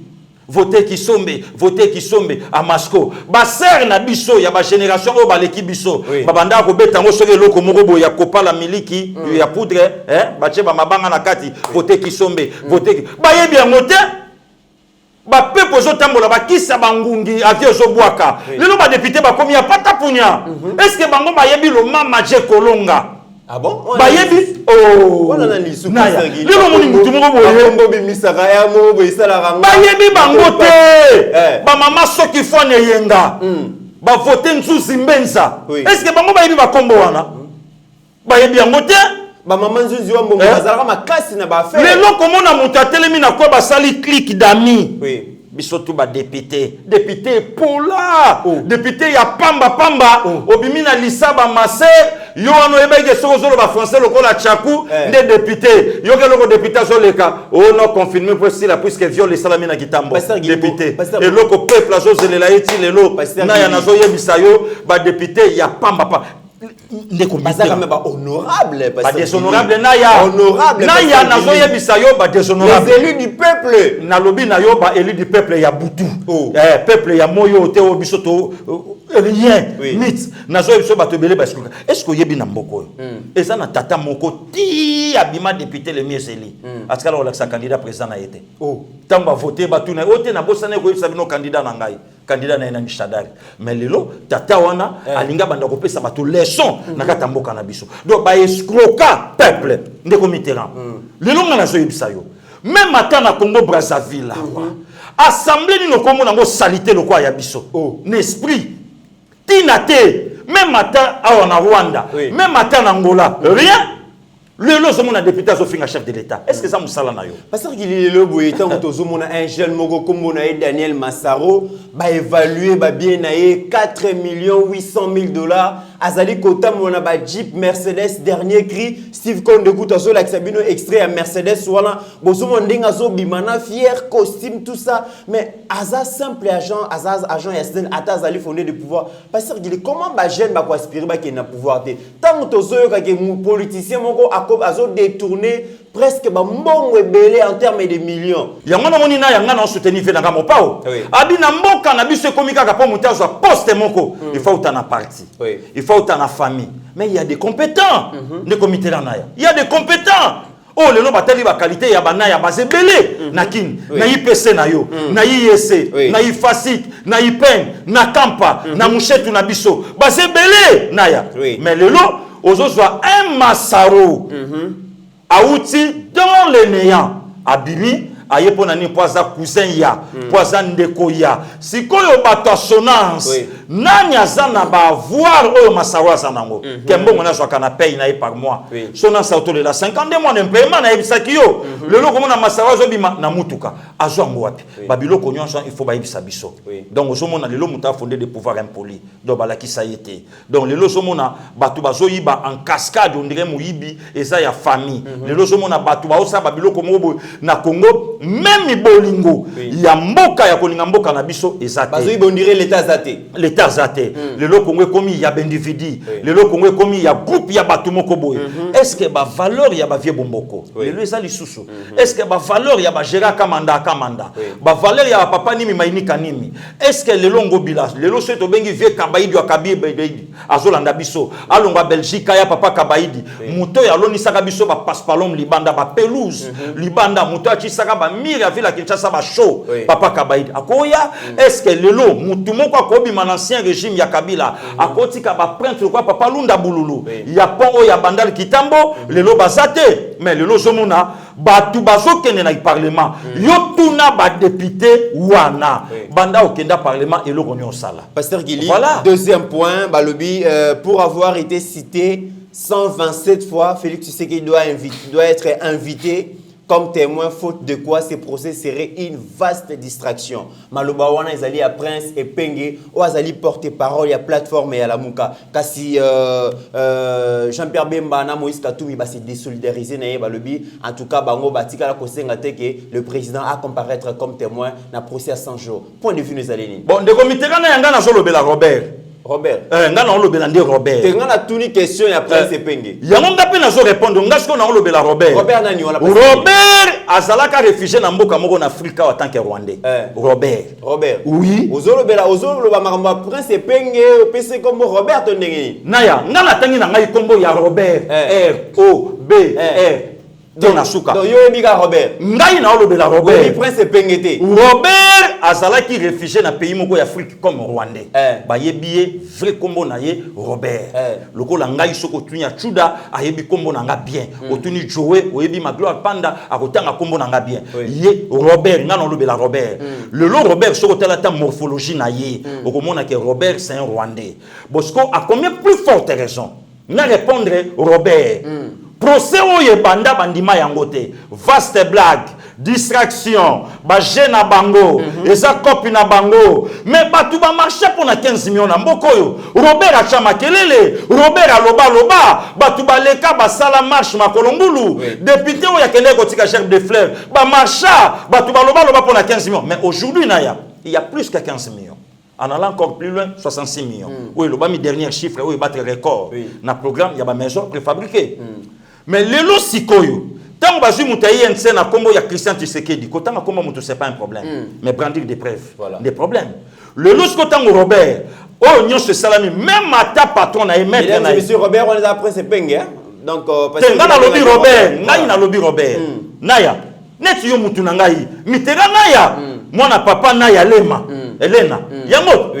Voter qui sombe à masco. Ba ser na biso ya ba génération o ba leki biso. Ba banda ko beta ngo soke loko moko boya kopa la miliki ya poudre ba che ba mabanga na kati. Voter qui sombe. Ba yebi ya ngote. Ba pepo zo tambola ba kisa bangungi avio zo bwaka lelo ba député ba komi ya pata punya est-ce que bango ba yebi lo mama je kolonga bon ba yebi wala na lisu lelo moni mutu moko boye ngo bi misaka ya mo bo isala ranga ba yebi bango te ba mama soki fone yenga ba voter nzuzi mbenza est-ce que bango ba yebi ba kombo wana ba yebi yango te ba maman nzuzi wa mbongo bazalaka makasi na ba faire lelo komona mutu atelemi na ko ba sali clic d'amis biso tu ba député pola député ya pamba obimi na lisaba maser yo ano ebege soko zolo ba français lokola chaku nde député yo ke loko député zo leka non confirmé pour si la puisque viole salami na kitambo député et loko peuple zo zelela eti lelo na ya nazo yebisa yo ba député ya pamba bazaka me ba honorable ba déshonorable naya nazo yebisa yo ba déshonorable les élus du peuple na lobi na yo ba élus du peuple ya butu peuple ya moyo te o bisoto rien mit nazo yebisa ba to belé ba est-ce que yebi na mboko eza na tata moko ti abima député le miezeli atikala o laksa candidat président na yete tamba voter ba tuna ote na bosana ko yebisa bino candidat na ngai candidat na ina Shadari mais lelo tata wana alinga banda ko pesa ba to leçon na kata mboka na biso donc ba escroquer peuple ndeko Mitterrand lelo ngana zo yebisa yo même ata na Congo Brazzaville assemblée ni nokomo nango salité lokwa ya biso n'esprit tinate même ata awa na Rwanda même ata na Angola rien le zo mona député zo finga chef de l'état est-ce que ça musala na yo parce que il le boye tant que zo mona un jeune moko kombo na Daniel Massaro ba évaluer ba bien na 4 800 000 $. Azali kota mona ba Jeep Mercedes dernier cri Steve Konde Kuta zo la sabino extrait à Mercedes wana bozo mondinga zo bimana fier costume tout ça mais aza simple agent SDN ata azali fondé de pouvoir parce que comment ba jeune ba ko aspirer ba ki na pouvoir te tant que zo yo ka ke politicien moko azo détourné presque ba mbongo ebele en termes de millions yango na moni na yanga na soutenir fe na kamo pao abina mboka na biso komika ka po mutazo poste moko il faut utana parti il faut utana famille mais il y a des compétents ne comité là na il y a des compétents oh lelo batali ba qualité ya bana ya bazebele na kin na IPC na yo na IEC na IFASIC na IPEN na Kampa na Mushetu na biso bazebele na ya mais lelo ozozwa un Massaro Aouti dans le néant abimi ayepona ni poza cousin ya poza ndeko ya sikoyo bato assonance nani azana ba voir o Massaro zanango kembongo na zwaka na paye na par mois sonance auto de la 52 mois d'impaiement na ebisaki yo lelo komona Massaro zo bima na mutuka azwango wapi babiloko nyonso il faut ba ebisa biso donc ozomona lelo muta fondé de pouvoir impoli donc balaki ça yete donc lelo ozomona bato bazoyiba en cascade on dirait muyibi eza ya famille lelo ozomona bato baosa babiloko mobo na Congo même bolingo ya mboka ya kolinga mboka na biso ezate bazoyiba on dirait l'état zate l'état état zate le lo Congo komi ya individu le lo Congo komi ya groupe ya batumoko boye est-ce que ba valeur ya ba vie bomboko le lo ezali susu est-ce que ba valeur ya ba gérant kamanda ba valeur ya papa nimi mainika nimi est-ce que le longo bila le lo seto bengi vie kabaidi wa kabibe azolanda biso alonga Belgique ya papa kabaidi muto ya loni saka biso ba paspalom libanda ba pelouse libanda muto ya chisaka ba mire ya villa Kinshasa ba show papa kabaidi akoya est-ce que lelo mutu moko akobima na ancien régime ya Kabila akotika ba prince quoi papa Lunda Bululu ya pongo ya bandal kitambo lelo bazate mais lelo zomona batu bazokende na parlement yo tuna ba député wana banda okenda parlement et le rognon sala. Pasteur Guili, voilà. Deuxième point, Balobi, pour avoir été cité 127 fois, Félix Tshisekedi doit être invité comme témoin, faute de quoi ces procès seraient une vaste distraction. Maloba wana ezali à Prince et Penge, ou azali porte-parole, il y a plateforme et à la Mouka. Kasi Jean-Pierre Bemba na Moïse Katoumi va se désolidariser na Balobi. En tout cas, bango batika la kosenga teke le président a comparaître comme témoin na procès à 100 jours. Point de vue nous allez. Bon, de comité kana yanga na zolo bela Robert. Nga na olobela ndi Robert. Tenga na tuni question ya Prince Penge. Yango ngape na zo répondre ngasko na olobela Robert. Robert nani wala Robert azalaka réfugié na mboka moko na Afrika en tant que Rwandais. Robert. Oui. Ozoloba makambo Prince Penge opese kombo Robert ndenge. Naya, nga na tangi na ngai kombo ya Robert. R-O-B-R. Donc yo emiga Robert. Ngai na olobela Robert. Oui, Prince Pengete. Robert azalaki réfugié na pays moko ya Afrique comme Rwandais. Ba yebiye vrai kombo na ye Robert. Lokola ngai soko tunya chuda ayebi kombo na nga bien. Otuni Joe oyebi Magloire Panda akotanga kombo na nga bien. Ye Robert nga na olobela Robert. Le lo Robert soko tala ta morphologie na ye. Okomona que Robert c'est un Rwandais. Bosco a combien plus forte raison. Na répondre Robert. Procès oye banda bandima yangote vaste blague distraction ba jeune bango eza copie na bango mais batu ba marché pour na 15 millions na mboko yo Robert a chama kelele Robert a loba batu ba leka ba sala marche makolombulu député oya kende ko tika gerbe de fleurs ba marcha batu ba loba pour na 15 millions mais aujourd'hui naya il y a plus que 15 millions. En allant encore plus loin, 66 millions. Oui, le bas dernier chiffre, oui, battre record. Dans le programme, il y a des maisons préfabriquées. Mais le lot sikoyo, tant que vous avez un scène à combo, il y a Christian Tshisekedi. Quand on a combo, ce n'est pas un problème. Mais brandir des preuves, des problèmes. Le lot sikoyo, Robert, oh, nous se salami, même à ta patronne, à émettre. Mesdames et messieurs, Robert, on est après, c'est Penge. Donc, parce que. Tenga lobby Robert, Naya na lobby Robert. Naya, net yo mutu na ngai. Mitera Naya, moi na papa Naya Lema. Elena, yango.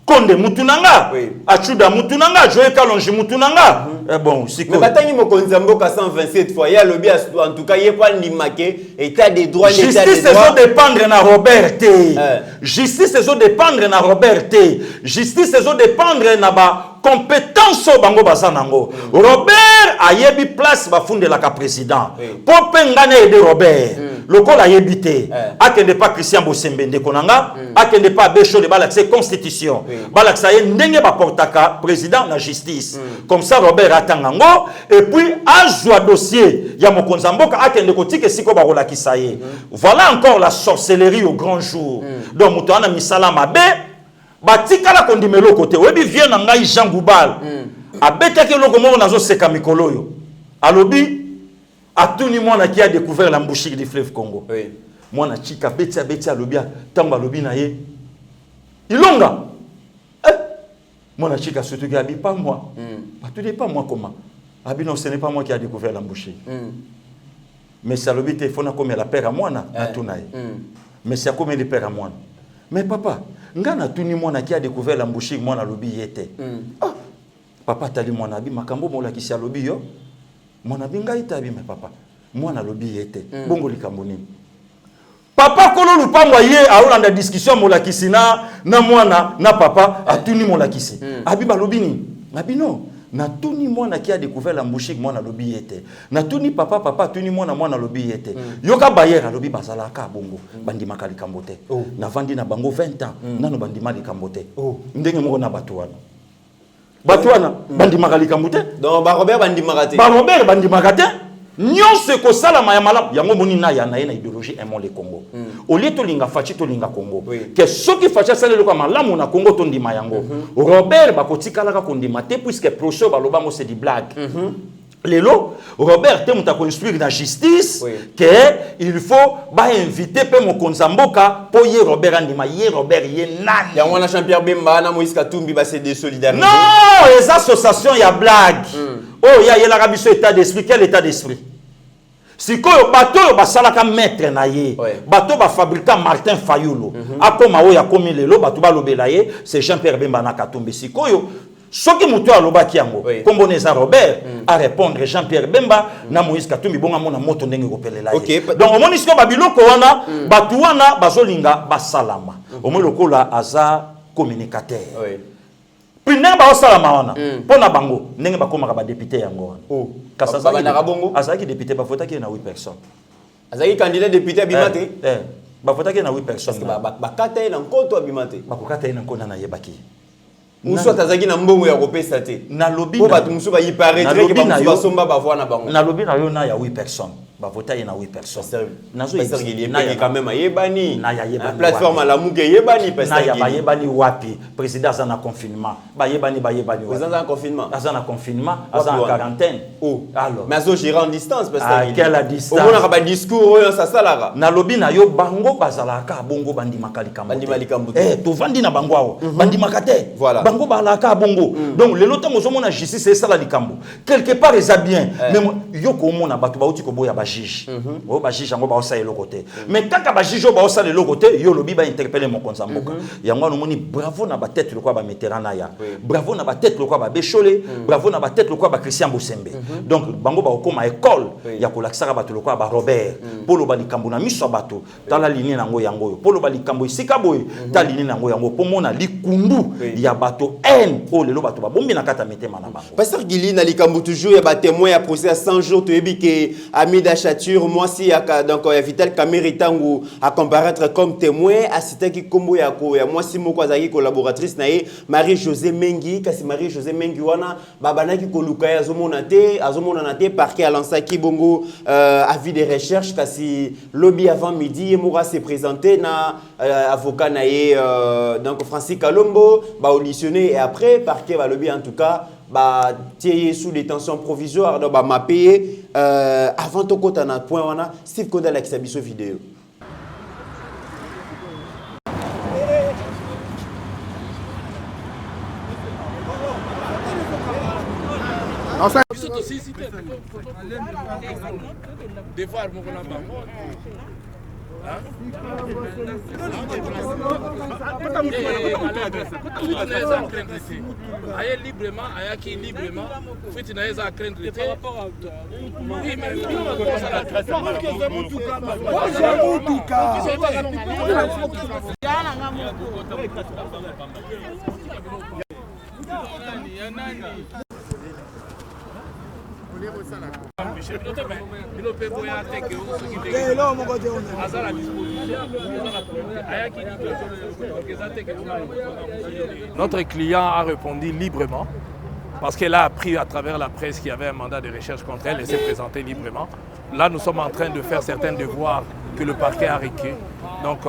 Konde mutunanga, Achuda mutunanga, Joe Kalonji mutunanga. Bon, si mais batangi mokonzi mboka 127 fois, ya lobby en tout cas, il y a pas ni marqué état des droits, l'état des droits. Justice c'est dépendre na Robert T. Justice c'est dépendre na Robert T. Justice c'est dépendre na ba compétence bango bazanango. Robert a yebi place ba funde la ka président. Pour pengane de Robert. Lokola a yebité. Akende pas Christian Bosembende konanga, akende pas Becho de balaxé constitution. Balaxa ndenge ba portaka président na justice. Comme ça Robert atangango et puis azwa dossier ya mokonza mboka akende kotike siko ba rolakisa ye. Voilà encore la sorcellerie au grand jour. Donc mutana misala mabe batikala kondimelo côté webi vient na ngai Jean Goubal abetaki loko moko nazo seka mikolo yo alobi atuni mwana qui a découvert l'embouchure du fleuve Congo mwana chika beti alobi tamba alobi na ye ilonga mwana chika surtout qui habite pas moi pas moi comment abi non ce n'est pas moi qui a découvert l'embouchure mais ça alobi téléphone comme la père à moi na tunaye mais c'est comme le père à moi mais papa ngana tuni mwana qui a découvert l'embouchure mwana lobi yete papa tali mwana bi makambo mola ki sia lobi yo mwana binga itabi mais papa mwana lobi yete bongo likambo nini papa kolo lupangwa ye aolanda discussion mola kisina na mwana na papa atuni mola kisi abi balobi nini abi non na tuni mwana qui a découvert l'embouchure mwana lobi yete na tuni papa tuni mwana lobi yete yoka bayera lobi bazala ka bongo bandima ka likambo te na vandi na bango 20 ans nano bandima likambo te ndenge moko na batuana bandima ka likambo te donc ba Robert bandima ka te ba Robert bandima ka te nyonso ko sala mayamala yango moni na ya na idéologie aimons le Congo au lieu to linga fachi to linga Congo que soki fachi sala le ko malamu na Congo to ndima yango Robert bakotikala ka kondima te puisque procho baloba mo c'est du blague Lelo, Robert, tu as construit la justice que il faut inviter pe mon Zamboka pour y Robert Andima, y Robert y nan. Il y a un champion Bemba, na Moïse Katumbi, c'est des solidarité. Non, les associations y a blague. Oh, il y a l'Arabie sur état d'esprit, quel état d'esprit? Si quoi bateau ba salaka maître na ye, bateau ba fabricant Martin Fayulu. Akoma o ya komi lelo bateau ba lobelaye, c'est Jean-Pierre Bemba na Katumbi. Si quoi ce qui m'a dit comme Robert à répondre Jean-Pierre Bemba na Moïse Katumbi bonga mona moto ndenge kopele la donc au monisco babiloko wana batuwana bazolinga basalama au moins lokola aza communicateur puis ndenge ba salama wana pona bango ndenge bakoma ba député yango wana kasasa azaki député ba votaki na 8 personnes azaki candidat député abimate ba votaki na 8 personnes ba kata na nkoto abimate ba kokata na nkona na yebaki Muso tazaki na mbongo ya kopesa te. Na lobby na batu muso ba y paraître que ba muso somba ba voix na bango. Na lobby na yo na ya 8 personnes. Ba voter na 8 personnes. Nazo y quand même yebani. Na ya yebani. Plateforme la muke yebani parce na ya ba yebani wapi. Président za na confinement. Ba yebani Président za confinement. Aza na confinement, aza en quarantaine. Oh. Alors. Mais azo gérer en distance parce que à quelle distance? Au moins ba discours ça salara. Na lobby na yo bango bazalaka bongo bandi makali kambo. Bandi malikambo. To vandi na bango awo. Bandi makate. Voilà. Bango balaka bongo. Donc le loto mozo mona justice c'est ça la likambo. Quelque part ils a bien. Mais yo ko mona batu ba uti ko boya ba juge. Oh ba juge ngo ba osa le côté. Mais kaka ba juge ba osa le côté, yo lobi ba interpeller mon konzamboka. Yango no moni bravo na ba tête le quoi ba meterana ya. Bravo na ba tête le quoi ba Bécholé, bravo na ba tête le quoi ba Christian Bosembe. Donc bango ba okoma école ya ko laksaka batu le quoi ba Robert. Polo ba likambo na miso bato. Tala ligne nango yango yo. Polo ba likambo isika boy. Ta ligne nango yango po mona likundu ya bato oh le bato ba bombi na kata metema na bango. Pasteur Gili na likambo toujours ya ba témoin ya procès à 100 jours to yebi ke Amida Chature moi si ya donc ya Vital Kamerhe tangu à comparaître comme témoin assisté ki kombo ya ko ya moi si moko azaki collaboratrice na ye Marie-Josée Mengi kasi Marie-Josée Mengi wana babanaki ko luka ya azomona na te parquet à lansaki bongo avis de recherche kasi lobby avant midi et mora s'est présenté na avocat na ye donc Francis Kalombo ba auditionné et après parquet va lobby en tout cas ba tié sous détention provisoire donc ba m'a payé avant to kota na point wana Steve Konda la kisabiso vidéo. Librement, librement, Notre client a répondu librement parce qu'elle a appris à travers la presse qu'il y avait un mandat de recherche contre elle et s'est présentée librement. Là, nous sommes en train de faire certains devoirs que le parquet a requis. Donc,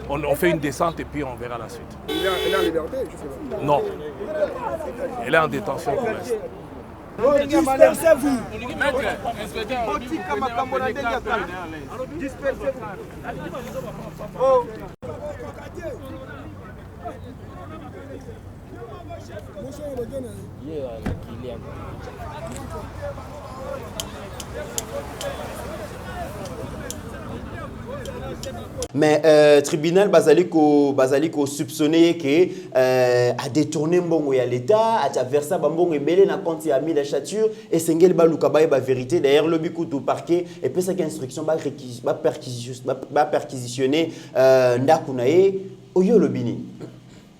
on fait une descente et puis on verra la suite. Elle est en liberté, je sais pas. Non. Elle est en détention pour l'instant. Dispersez-vous. Mais tribunal bazaliko soupçonné que a détourné mbongo ya l'état a versé mbongo ebele na compte ya Amida Chature et sengeli baluka ba vérité d'ailleurs le bikutu parquet et puis cette instruction ba perquisitionner ndaku na ye oyo lobini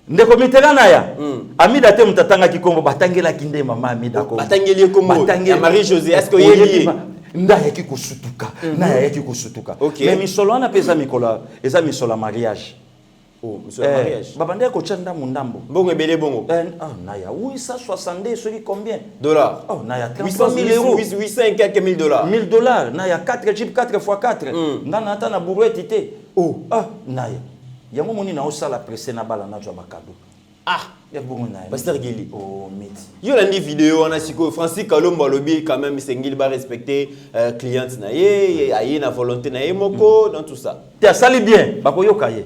ndeko miterana ya Amida te mutatanga kikombo batangela kinde mama Amida ko batangeli kombo ya Marie-Josée est-ce que yeli nda yaki kusutuka na yaki kusutuka mais misolo na pesa mikola eza misolo mariage Oh, monsieur le mariage. Babande ko chanda mundambo. Bongo ebele bongo. Naya 860 celui combien? Dollars. Oh, naya 33 000 euros. 800 et quelques $1000. $1000. Naya 4 jeep 4 x 4. Ngana ata na brouette ité. Oh, naya. Yango moni na osala pressé na bala na jwa bakado. Pasteur Gili. Oh, miti. Yo landi vidéo on a siko Francis Kalomba lobby quand même Sengil ba respecter cliente na ye, aye na volonté na ye moko dans tout ça. Tu as sali bien, bakoyoka ye.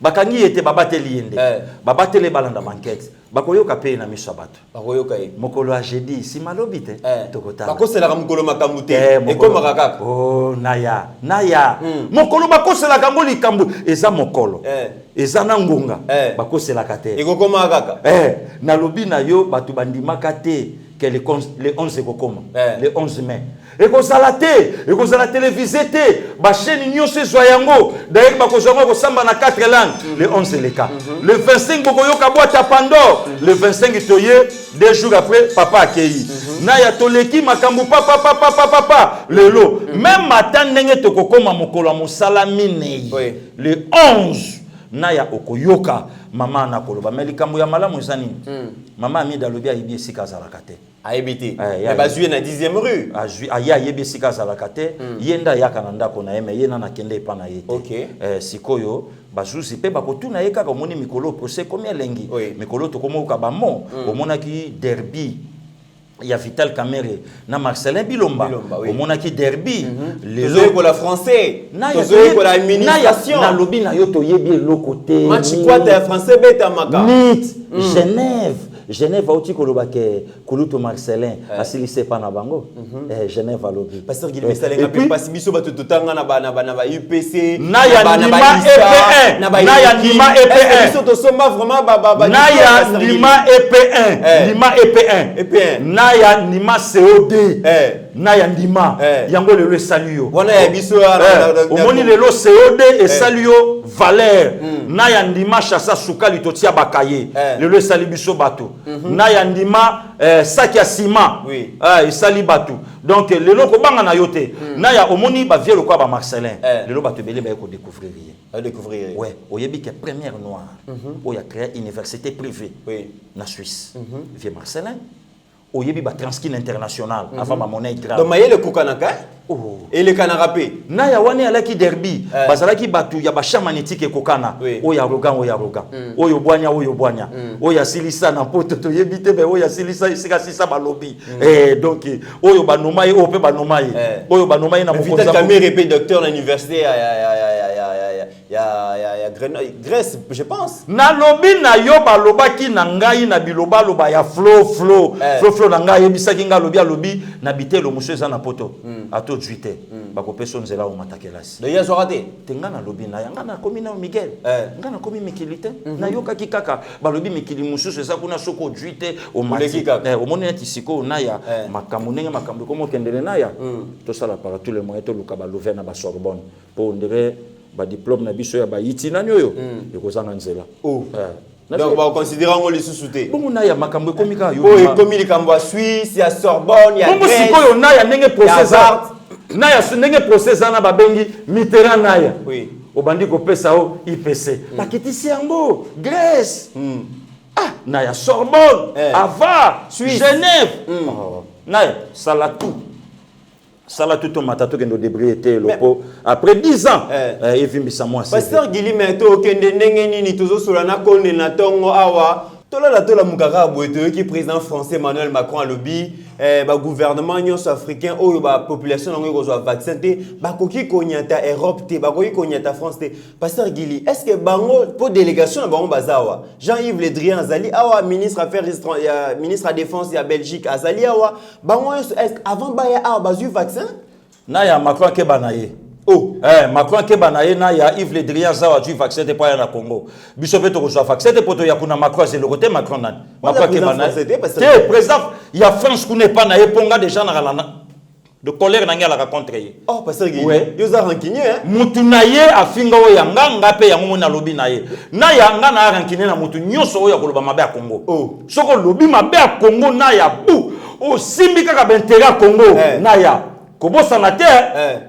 Bakangi ete babateli yende. Babateli balanda banquette. Bakoyoka pe na miso bato. Bakoyoka ye. Mokolo a jeudi si malobite tokota. Bakosela mokolo makambu te. E koma kaka. Oh naya. Mokolo bakosela kango likambu eza mokolo. Eza na ngunga. Bakosela kate. E koma kaka. Na lobi na yo batu bandimaka te que le 11 kokoma. Le 11 mai. Et qu'on la télévisé, ba chaîne nyonso zoyango d'ailleurs ba kozonga ko samba na 4 langues le 11 le cas le 25 bokoyoka boîte à Pandore le 25 toye 2 jours après papa accueilli na ya toleki makambu papa lelo même matin ndenge tokokoma mokolo mosala minei le 11 na ya okoyoka mama na koloba melikambu ya malamu ezani mama ami dalobia ibi sika zalakate aibiti mais bazui na 10e rue aya yebi sika zalakate yenda yaka na ndako na yeme yena na kende pa na yete sikoyo bazuzi pe bakotuna ye kaka omoni mikolo procès combien lengi mikolo to komo ka bamo omonaki derby il y a Vital Kamere na Marcelin Bilomba omonaki derby les pour la français tozoye pour la administration na lobi na yo to yebi lokote match quoi de français beta maka Genève auti kolobake kuluto Marcelin asilise pa na bango Genève alobi pasteur Guilherme Salenga pe passe biso bato totanga na ba UPC na ya ndima EP1 na ya ndima EP1 biso to somba vraiment na ya ndima EP1 ndima EP1 na ya ndima COD na ya ndima yango lelo esali yo wana ya biso omoni lelo COD esali yo valeur na ya ndima chassa sukali totia bakaye lelo esali biso bato na ya ndima sac ya ciment esali bato donc lelo ko banga na yote na ya omoni ba vieux lokwa ba Marcelin lelo bato belé ba ko découvrir ouais oyebi que première noire o ya créé université privée na Suisse vieux Marcelin oyebi ba Transkin international avant ma monnaie grave donc mayele kokanaka et le canarapé na ya wane alaki derby bazalaki batu ya ba chamanitique kokana oya rogan oyo bwanya oya silisa na poto to yebite be oya silisa isika sisa balobi donc oyo banomai ope banomai oyo banomai na mokonza Vital Kamere pe docteur à l'université ya Grèce je pense na lobi na yo balobaki na ngai na biloba loba ya flow na ngai yebisaki nga lobi na bitelo museza na poto ato juite bakopesa nzela o matakelasi de yazo raté tenga na lobi na yanga na komi na Miguel nga na komi mikilite na yoka kaka balobi mikili mususu eza kuna soko juite o matika o moni ati siko na ya makambo ndenge makambo komo kendele na ya to sala para tous les moyens to luka ba Louvain na ba Sorbonne pour ndire ba diplôme na biso ya ba yiti na nyoyo ekozanga nzela donc on considère on les sous-souté bongo na ya makambo komika yo komi likambo ya Suisse ya Sorbonne ya bongo sikoyo na ya ndenge procès na ya ndenge procès na babengi Mitterrand na ya obandi kopesa o IPC bakitisi yango Grèce na ya Sorbonne Ava Genève na ya Salatu to matato kendo débriété lopo après 10 ans evimbisa moi pasteur Guilherme to kende ndenge nini tozo solana konde na tongo awa tola mukaka boeto qui président français Emmanuel Macron a lobby ba gouvernement nyonso africain oyo ba population nango kozwa vaccin te bakoki konyata Europe te bakoki konyata France te pasteur Guili est-ce que bango pour délégation na bango bazawa Jean-Yves Le Drian azali awa ministre affaires étrangères ministre à défense ya Belgique azali awa bango est-ce avant baya awa bazu vaccin na ya Macron ke banaye Macron ke banaye na ya Yves Le Drian zawa du vaccin te pa ya na Congo biso pe to ko vaccin te poto ya kuna Macron c'est le côté Macron nan Macron ke banaye te président ya France kuna pa na eponga déjà na de colère na ngala contre ye pasteur Guillaume yo za rancunier mutu na ye afinga o yanga pe ya ngona lobi na ye na yanga na rancunier na mutu nyoso o ya koloba mabe ya Congo soko lobi mabe ya Congo na ya bu o simbi kaka bentera Congo na ya Kobo Sanate,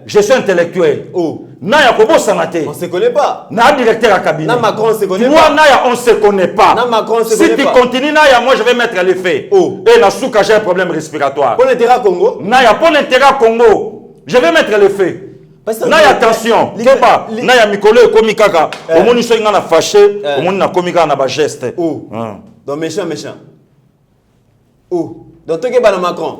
je suis intellectuel. Naya Kobo Sanate. On se connaît pas. Na directeur à cabinet. Na Macron on se connaît toi, pas. Naya on se connaît pas. Na Macron on se si connaît tu pas. continues Naya, moi je vais mettre les faits. Et la souka j'ai un problème respiratoire. Pour l'intérêt Congo. Naya pour l'intérêt Congo. Je vais mettre les faits. Naya attention. Keba. Naya Mikolo et Komikaka. Au moins nous sommes fâché. Au moins na Komika na ba geste. Donc méchant. Donc toi Keba na Macron.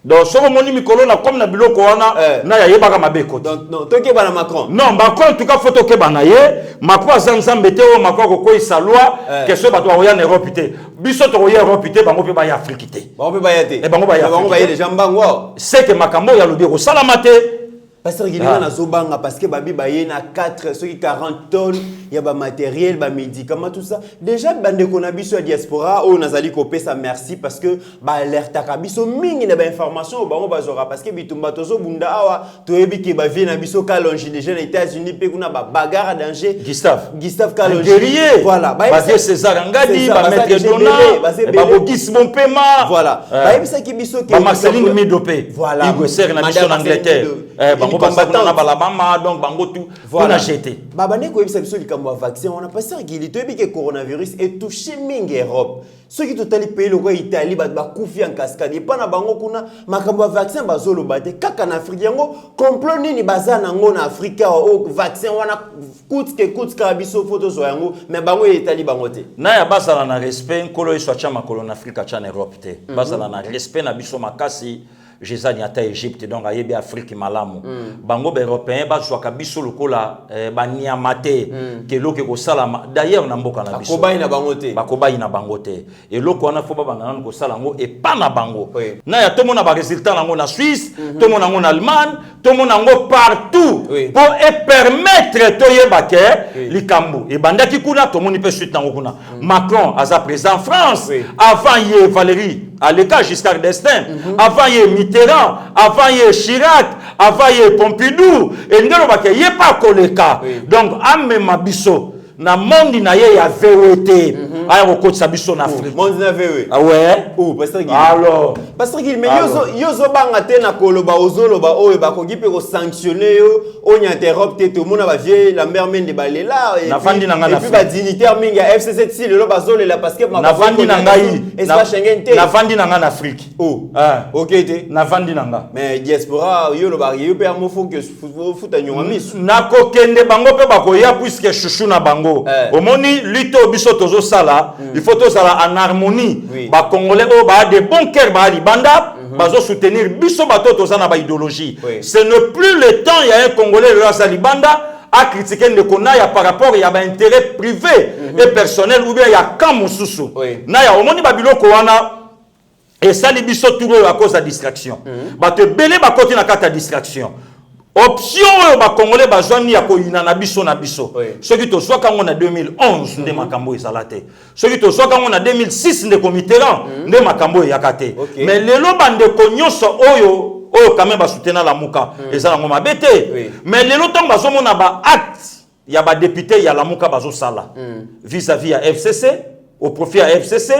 Donc, si on dit Mikolo, comme na biloko wana, na ya yebaka mabeko. Donc, non, toi qui es Macron. Non, Macron, en tout cas, photo que banaye, Macron zanzambete o Macron ko sa loi, que ce bato en Europe ité. Biso to en Europe ité, bango pe ba ya Afrique ité. Bango pe ba ya té. Et bango ba ya. Bango ba ya les gens bango. C'est que makambo ya lobi ko salamate. Pasteur Guilherme na zobanga parce que babi ba yé na 4 ceux qui 40 tonnes, il y a ba matériel, ba médicaments tout ça. Déjà bande ko na biso diaspora o nazali ko pesa merci parce que ba alerte ka biso mingi na ba information bango bazora parce que bitumba tozo bunda awa to yebi ke ba vie na biso Kalonji déjà les États-Unis pe kuna ba bagarre à danger. Gustave Kalonji. Guerrier. Voilà. Ba César Ngadi, ba Maître Dona, ba Bogis Bompema. Voilà. Ba yebisa ki biso ke ba Marceline Midopé. Voilà. Igo ser na biso en Angleterre. Combattant na balabama donc bango tout voilà. On a jeté baba ndeko yebisa biso likambo vaccin on a passé ngili to yebi que coronavirus est touché mingi Europe ceux qui totali pays loko Italie ba kufi en cascade pas na bango kuna makambo vaccin bazolo bate kaka na Afrique yango complot nini bazana ngo na Afrika o vaccin wana coûte ka biso photo zo yango mais bango Italie bango te na ya basala na respect nkolo iso cha makolo na Afrika cha na Europe te basala na respect na biso makasi Jézani ata Égypte donc ayebi Afrique malamu bango ba européen ba zwaka biso lokola ba niamate ke loke ko sala d'ailleurs na mboka na biso bakobai na bango te bakobai na bango te et loko wana fo ba bangana ko sala ngo et pas na bango na ya to mona ba résultat nango na Suisse to mona ngo na Allemagne to mona ngo partout pour permettre to yeba ke likambu et bandaki kuna to moni pe suite nango kuna Macron aza président en France avant y Valérie à l'état Giscard d'Estaing avant y Mitterrand, avant il y a Chirac, avant il y a Pompidou, et nous n'avons pas koleka. Donc, ame mabiso, na monde na ye ya VOT, aya ko kotsa biso na Afrique. Monde na VOT. Ah ouais. Oh, Pasteur Guy. Alors, Pasteur Guy, mais yozo banga te na koloba ozoloba oyo ba ko gipe ko sanctionner yo, on interrompt tout monde ba vie la mère mende balela et puis ba dignitaire minga FCC ti le bazole la parce que ma na vandi na ngai. Espace Schengen te. Na vandi na nga na Afrique. Oh. Ah. OK te. Na vandi na nga. Mais diaspora yo lo ba yo pe amofo que foot anyonga miso. Na ko kende bango pe ba ko ya puisque chouchou na bango. Au moni lito biso tozo sala, il faut to sala en harmonie. Ba congolais o ba de bon cœur ba libanda, bazo soutenir biso bato to sana ba idéologie. Ce n'est plus le temps il y a un congolais là sa libanda à critiquer le konaya par rapport il y a un intérêt privé et personnel ou bien il y a quand mususu. Na ya au moni ba biloko wana et ça les biso tout à cause de distraction. Ba te belé ba côté na kata distraction. Option ba congolais bazwani ya ko inana biso na biso. Ceux qui to soit quand on a 2011 nde makambo ezalate. Ceux qui to soit quand on a 2006 nde Mitterrand nde makambo yakate. Mais lelo bande ko nyonso oyo quand même ba soutenir la muka ezala ngoma bete. Mais lelo tang bazomona ba acte ya ba député ya la muka bazo sala. Vis-à-vis à FCC au profit à FCC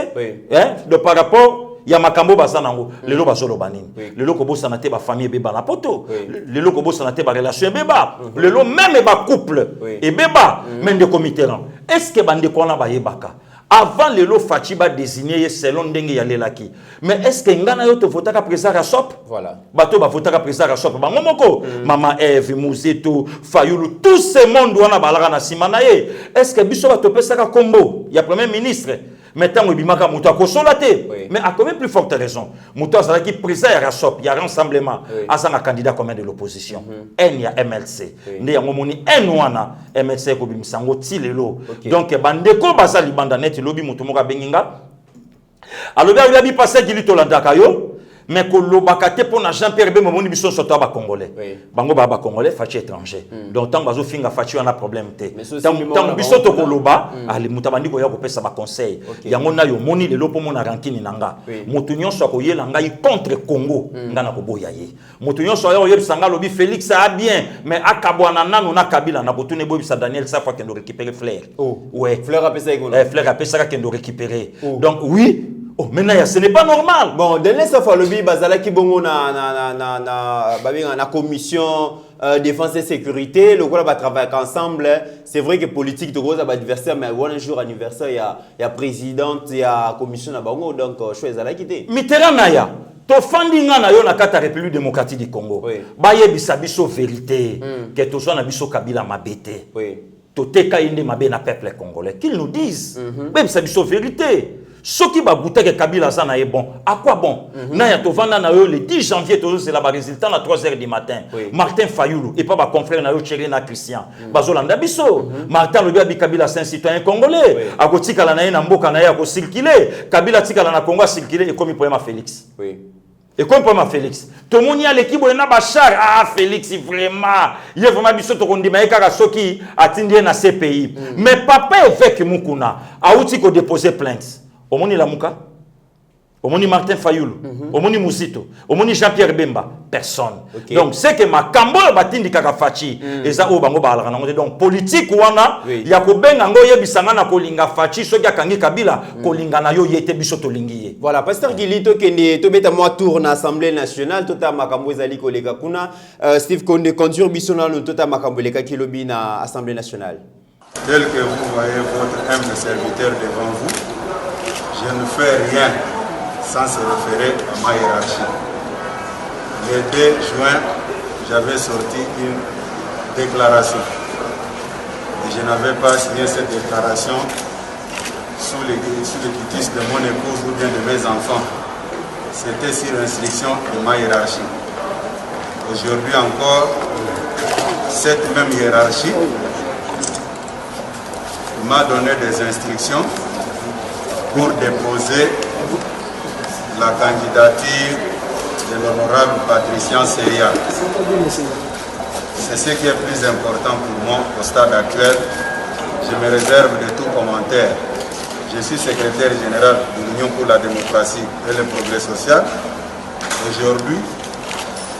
de par rapport ya makambo basanango lelo bazolo banini lelo ko bosana te ba famille beba na poto lelo ko bosana te ba relation beba lelo même ba couple et beba même de Mitterrand est-ce que bande ko na ba yebaka avant lelo Fachi ba désigner selon ndenge ya lelaki mais est-ce que ngana yo to votaka président Rasop voilà bato ba votaka président Rasop ba ngomoko mama Eve Muzeto Fayulu tout ce monde wana balaka na sima na ye est-ce que biso ba to pesaka kombo ya premier ministre maintenant il bimaka muto akosolaté mais à combien plus forte raison muto azala ki président ya Rasop ya rassemblement azanga candidat comme de l'opposition en ya MLC nde yango moni en wana MLC ko bimisango tilelo donc bandeko basali banda net lobi muto moka benginga alobi abi passer ki litolandaka yo mais ko lobaka te pona Jean-Pierre Bemba moni biso soto ba congolais bango ba congolais fachi étranger donc tant bazo finga fachi on a problème te tant biso to ko loba ali mutabandi ko ya ko pesa ba conseil yango na yo moni le lopo mona rankini nanga mutu nyonso ko yela ngai contre Congo ngana ko boya ye mutu nyonso yo yebisanga lobi Félix a bien mais akabwana nanu na Kabila na ko tune bobi sa Daniel sa fois que nous récupérer Flair Flair a pesa Flair a pesa que nous récupérer donc oui Oh, maintenant, ce n'est pas normal. Bon, dernier fois, le bazala qui bongo na commission défense et sécurité, le groupe va travailler ensemble. C'est vrai que politique de gros adversaire, mais un jour anniversaire, il y a présidente, il y a commission na bango, donc choix à la quitter. Mitterrand naya, to fandinga na yo na kata République démocratique du Congo. Ba yebisa biso vérité, que to so na biso Kabila mabete. Oui. To teka inde mabe na peuple congolais. Qu'ils nous disent. Ba yebisa biso vérité. Ce qui va goûter que Kabila Zana est bon, à quoi bon? Naya Tovanda na yo le 10 janvier, c'est la résultat à 3h du matin. Martin Fayoulou et pas ma confrère na yo Tcherina Christian. Bazolanda Bisso. Martin Lobiabi Kabila c'est un citoyen congolais. A Gotika la na na mboka na ya ko circuler. Kabila tika la na Congo circuler et comme il problème à Félix. Oui. Et comme problème à Félix. Tout le monde y a l'équipe na Bachar. Ah Félix vraiment. Il est vraiment biso to kondima ekaka soki atindie na CPI. Mais papa évêque Mukuna a outi ko déposer plainte. Omoni Lamuka, Omoni Martin Fayoulou, Omoni Mousito, Omoni Jean-Pierre Bemba, personne. Donc c'est que ma kambo batindi kakafachi eza o bango ba alana donc politique wana ya ko benga ngo yebisanga na kolinga fachi so ya kangi Kabila kolinga na yo yete biso to lingiye. Voilà, pasteur Gilito kende to beta moi tour na Assemblée nationale tota makambo ezali kolega kuna Steve Konde conduire biso na tota makambo leka kilobi na Assemblée nationale. Tel que vous voyez votre humble serviteur devant vous, je ne fais rien sans se référer à ma hiérarchie. Le 2 juin, j'avais sorti une déclaration. Et je n'avais pas signé cette déclaration sous le quitus de mon épouse ou bien de mes enfants. C'était sur instruction de ma hiérarchie. Aujourd'hui encore, cette même hiérarchie m'a donné des instructions pour déposer la candidature de l'honorable Patricien Seria. C'est ce qui est plus important pour moi au stade actuel. Je me réserve de tout commentaire. Je suis secrétaire général de l'Union pour la démocratie et le progrès social. Aujourd'hui,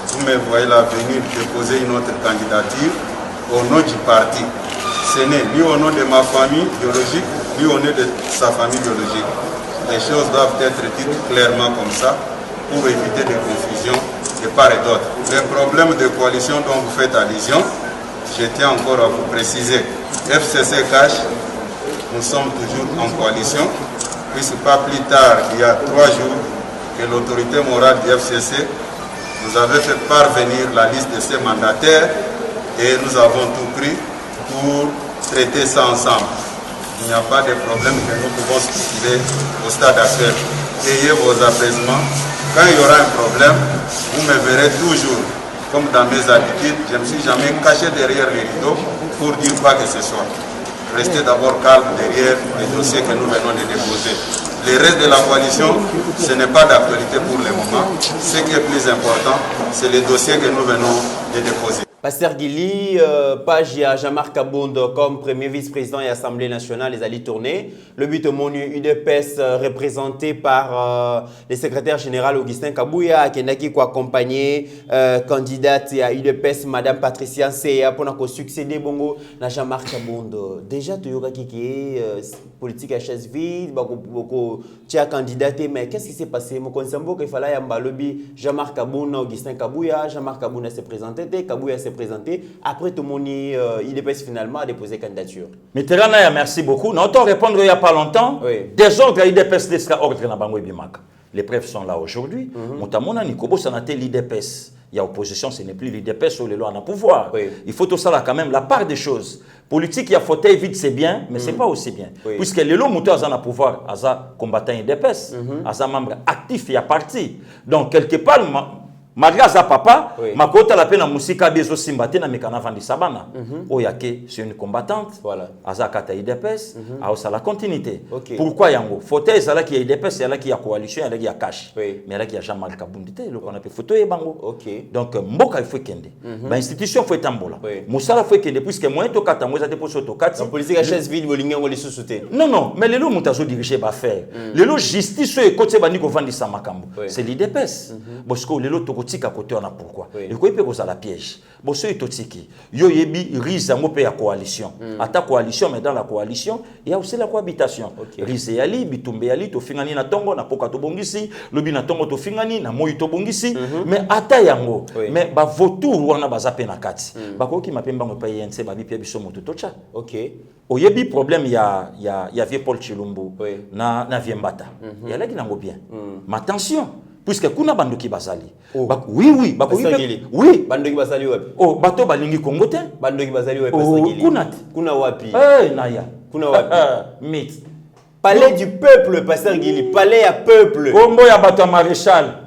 vous me voyez là venir déposer une autre candidature au nom du parti. Ce n'est ni au nom de ma famille biologique, ni au nom de sa famille biologique. Les choses doivent être dites clairement comme ça pour éviter des confusions de part et d'autre. Les problèmes de coalition dont vous faites allusion, je tiens encore à vous préciser. FCC cache, nous sommes toujours en coalition, puisque pas plus tard, il y a 3 jours, que l'autorité morale du FCC nous avait fait parvenir la liste de ses mandataires et nous avons tout pris pour traiter ça ensemble. Il n'y a pas de problème que nous pouvons stipuler au stade actuel. Ayez vos apaisements. Quand il y aura un problème, vous me verrez toujours, comme dans mes habitudes, je ne me suis jamais caché derrière les rideaux pour dire quoi que ce soit. Restez d'abord calme derrière les dossiers que nous venons de déposer. Le reste de la coalition, ce n'est pas d'actualité pour le moment. Ce qui est plus important, c'est les dossiers que nous venons de déposer. Pasteur Gili, page à Jean-Marc Kabondo comme premier vice-président et Assemblée nationale, les alliés tournés. Le but au monu UDPS représenté par le secrétaire général Augustin Kabouya, qui est accompagné candidate à UDPS, Madame Patricia Seya, pour nous succéder bongo à Jean-Marc Kabondo. Déjà, tu as qui politique à chaise vide, tu as candidaté, mais qu'est-ce qui s'est passé? Mon conseil qu'il fallait un lobby Jean-Marc Kabondo, Augustin Kabouya, Jean-Marc Kabondo s'est présenté, Kabouya s'est présenté. Après, tout le monde, IDPS finalement a déposé candidature. Mitterrand, merci beaucoup. Nous avons répondu il n'y a pas longtemps. Oui. Désordre à IDPS d'extraordre dans Bango et Bimaka. Les preuves sont là aujourd'hui. Montamona Nikobo, ça n'a été l'IDPS. Il y a opposition, ce n'est plus l'IDPS ou les lois en pouvoir. Oui. Il faut tout ça là quand même, la part des choses. Politique, il y a fauteuil vide, c'est bien, mais ce n'est pas aussi bien. Oui. Puisque les lois mouteurs en pouvoir, ils sont combattants IDPS, ils sont membres actifs, il y a parti. Donc, quelque part, malgré ça, papa, ma côté la peine à Moussika Bezo Simbate na Mekana Vandi Sabana. Oyake, c'est une combattante. Voilà. Azakata IDPS, a la continuité. Pourquoi Yango? Fauteuil, c'est là qu'il y a IDPS, c'est là qu'il y a coalition, c'est là qu'il y a cash. Mais là qu'il y a Jean-Marc Kabundité, le qu'on appelle fauteuil Bango. Donc, Mboka il faut kende. L'institution faut être en bola. Moussala faut kende, puisque moi, to kata, moi, j'étais pour ce to kata. La politique à chaise vide, Bolinga, on les sous-souté. Non, non, mais les lots moutazo dirigé va faire. Les lots justice, et côté Baniko Vandi Samakambo. C'est l'IDPS. Parce que les lots kotika côté on a pourquoi et quoi peut causer la piège bon ceux totiki yo yebi rise yango pe ya coalition ata coalition mais dans la coalition il y a aussi la cohabitation rise yali bitumbe yali to fingani na tongo na poka to bongisi lobi na tongo to fingani na moyi to bongisi mais ata yango mais ba vautour wana bazape na kati bakoki mapemba ngo pa yense ba bipia biso moto tocha oyebi problème ya vieux Paul Chilumbu na Viembata yalaki nango bien mais attention puisque kuna bandoki bazali oui oui bandoki bazali wapi oh bato balingi Kongo te bandoki bazali wapi pasangili kuna wapi naya kuna wapi mit palais du peuple pasteur Gili palais ya peuple kombo ya bato maréchal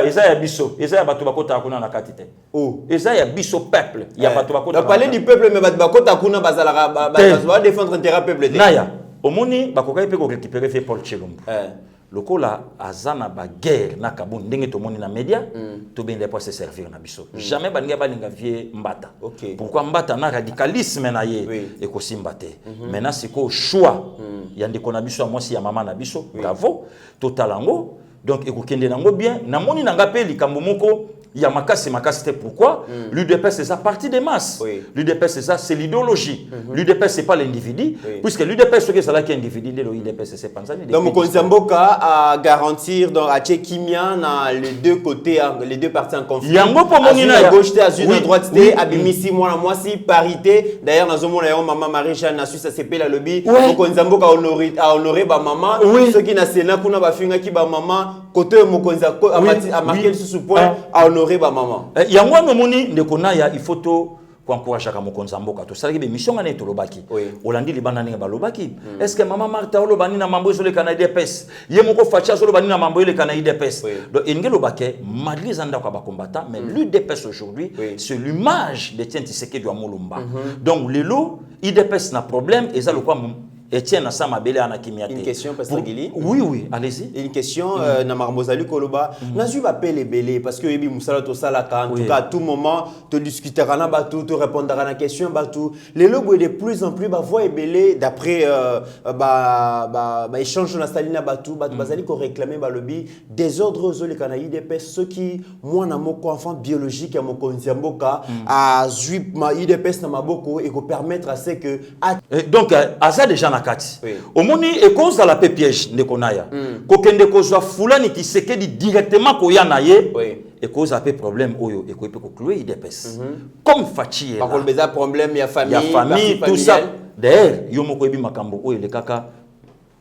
eza ya biso eza ya bato bakota kuna na kati te eza ya biso peuple ya bato bakota palais du peuple mais bato bakota kuna bazala ba défendre intérêt peuple te naya omoni bakokai pe ko récupérer fait Paul Chilumbu lokola azana ba guerre na kabon ndenge to moni na média to bien pas se servir na biso jamais balinga balinga vie mbata pourquoi mbata na radicalisme na ye et ko simbate maintenant c'est ko choix ya ndeko na biso mwasi ya mama na biso bravo totalango donc et ko kende nango bien na moni nanga pe likambo moko il y a makasi c'est pourquoi l'UDPS c'est ça partie des masses l'UDPS c'est ça c'est l'idéologie l'UDPS c'est pas l'individu puisque l'UDPS ce que c'est là qui est individu l'UDPS c'est pas ça donc Mokonzamboka à garantir donc à Tchekimia na les deux côtés les deux parties en conflit yango po moni na gauche à droite abimisi moi si parité d'ailleurs dans zomona ya maman Marie-Jeanne na Suisse CP la lobby Mokonzamboka honorer ba maman ceux qui na Sénat kuna ba finga ki ba maman côté Mokonzamboka a marqué ce point à honorer ba maman yango no moni ndeko na ya il faut to encourager ka Mokonzamboka to sala ke mission ngane to lobaki olandi libanda ninga balobaki est-ce que maman Martha olobani na mambo zo le Canada DPS ye moko facha zo lobani na mambo le Canada DPS donc ingelo bake malgré zanda kwa ba combattant mais l'UDPS aujourd'hui c'est l'image de Etienne Tshisekedi wa Mulumba donc lelo IDPS na problème et ça le quoi Etienne Assama Bele Anakimiate. Une question, Pasteur Gili. Oui, allez-y. Une question, Namarmozali Koloba. Nazu appelle les Bele parce que Ebi Moussala Tosalaka, en tout cas, à tout moment, tu discuteras na batou, tu répondras à la question batou. Les lobes de plus en plus, voix et Bele, d'après échange na Stalina batou, bazali ko réclamer lobby des ordres aux les Canaïdes des ceux qui, moi, na moko enfant biologique à moko Nziamboka, à Zuip ma IDPS na maboko et ko permettre à ce que. Donc, à ça déjà kati omoni e cause la pe piège ndekonaya ko kende ko zwa fulani ki sekedi directement ko ya na ye e cause a pe problème oyo e ko pe ko clouer IDPS comme Fachi là par beza problème ya famille tout ça d'ailleurs yo moko ebi makambo oyo le kaka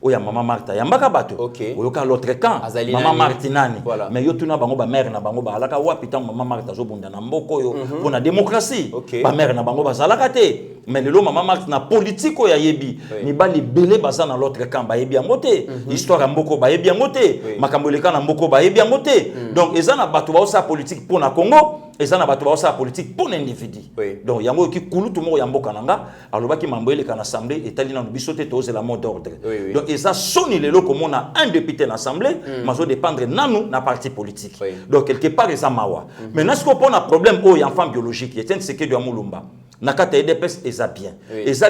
oya mama Martha yambaka bato oyoka l'autre camp mama Martinani mais yo tuna bango ba mère na bango ba alaka wapi tant mama Martha zo bunda na mboko yo pour la démocratie ba mère na bango ba zalaka te mais lelo mama Martha na politique ya yebi ni ba libelé baza na l'autre camp ba yebi ngote histoire mboko ba yebi ngote makambo leka na mboko ba yebi ngote donc ezana bato ba osa politique pour na Congo ezana bato ba osa politique pour l'individu donc yango ki kulu tout mo ya mboka nanga alobaki mambo eleka na assemblée etali na bisote toze la mot d'ordre donc et ça sonne les locaux on a un député dans l'assemblée mais ça dépendre nanou na parti politique donc quelque part ça mawa maintenant ce qu'on a un problème au enfant biologique il est ce que doit Mulumba nakata EDPS eza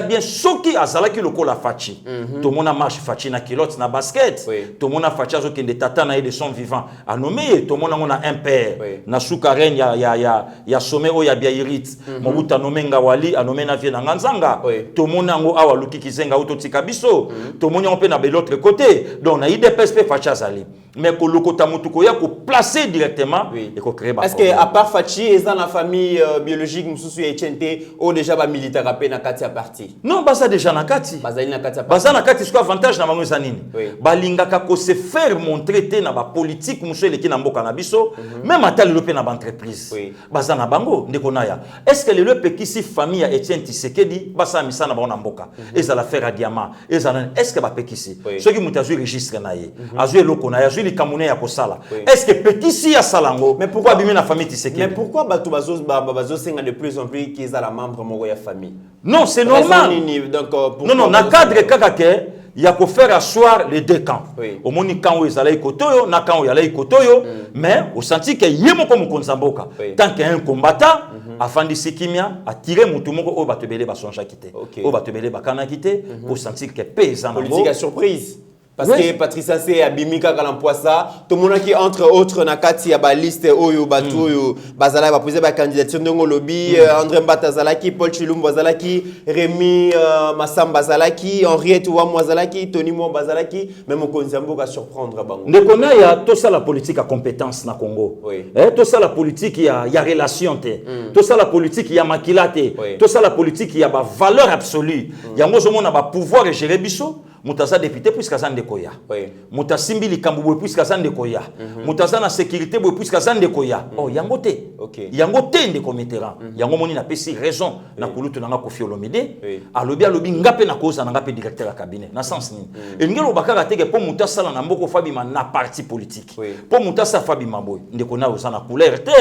bien soki azalaki lokola fachi to mona marche fachi na kilote na basket to mona fachi azo kende tata na de son vivant a nommé to mona ngona un père na soukarene ya sommet o ya biairit mobuta nomenga wali a nommé na vie na nganzanga to mona ngo awa luki kizenga utotika biso to mona on pe na de l'autre côté donc na EDPS pe fachi azali mais ko lokota mutuko ya ko placer directement et ko créer est-ce que à part fachi eza na famille biologique mususu ya Etienne ou déjà ba militaire rapé na kati ya parti non basa déjà na kati bazali na kati ya parti basa na kati c'est quoi avantage na bango zanini balingaka ko se faire montrer te na ba politique muso eleki na mboka na biso même atali lope na ba entreprise basa na bango ndeko naya est-ce que le pekisi famille ya Etienne Tshisekedi basa misa na bango na mboka ezala faire à diamant ezala est-ce que ba pekisi ceux qui mutazu registre na ye azu loko na ya azu li kamune ya kosala est-ce que pekisi ya salango mais pourquoi bimi na famille Tshisekedi mais pourquoi bato bazo senga de plus en plus qu'ils a la membre de famille non c'est normal donc non na cadre kakake il y a qu'à faire asseoir les deux camps au moni camp où ezala ikotoyo na camp où yala ikotoyo mais au senti que yemo comme Mokonzamboka tant qu'un combattant afandi sikimia attirer mutu moko o batebele ba sonja kité o batebele ba kana kité au senti que pesa na politique à surprise Parce que Patricia c'est abimika kalampoisa tout le monde qui entre autres na kati ya ba liste oyo batu oyo bazala ba poser ba candidature ndongo lobby André Mbata zalaki Paul Chilumbo zalaki Rémi Massamba zalaki Henriette Ouamwa zalaki Tony Mwamba zalaki même Konzambo ka surprendre bango ndekona ya tout ça la politique à compétence na Congo tout ça la politique ya relation tout ça la politique ya makilate tout ça la politique ya ba valeur absolue yango zo mona ba pouvoir et gérer biso mutaza député puisque ça ndekoya mutasimbi likambo puisque ça ndekoya mutaza na sécurité puisque ça ndekoya oh yango te ndeko mitera yango moni na pesi raison na kulutu na Koffi Olomide alobi ngape na koza na ngape directeur ya cabinet na sens nini engelo bakaka teke po mutasa na mboko fabima na parti politique po mutasa fabima boy ndeko na ozana couleur te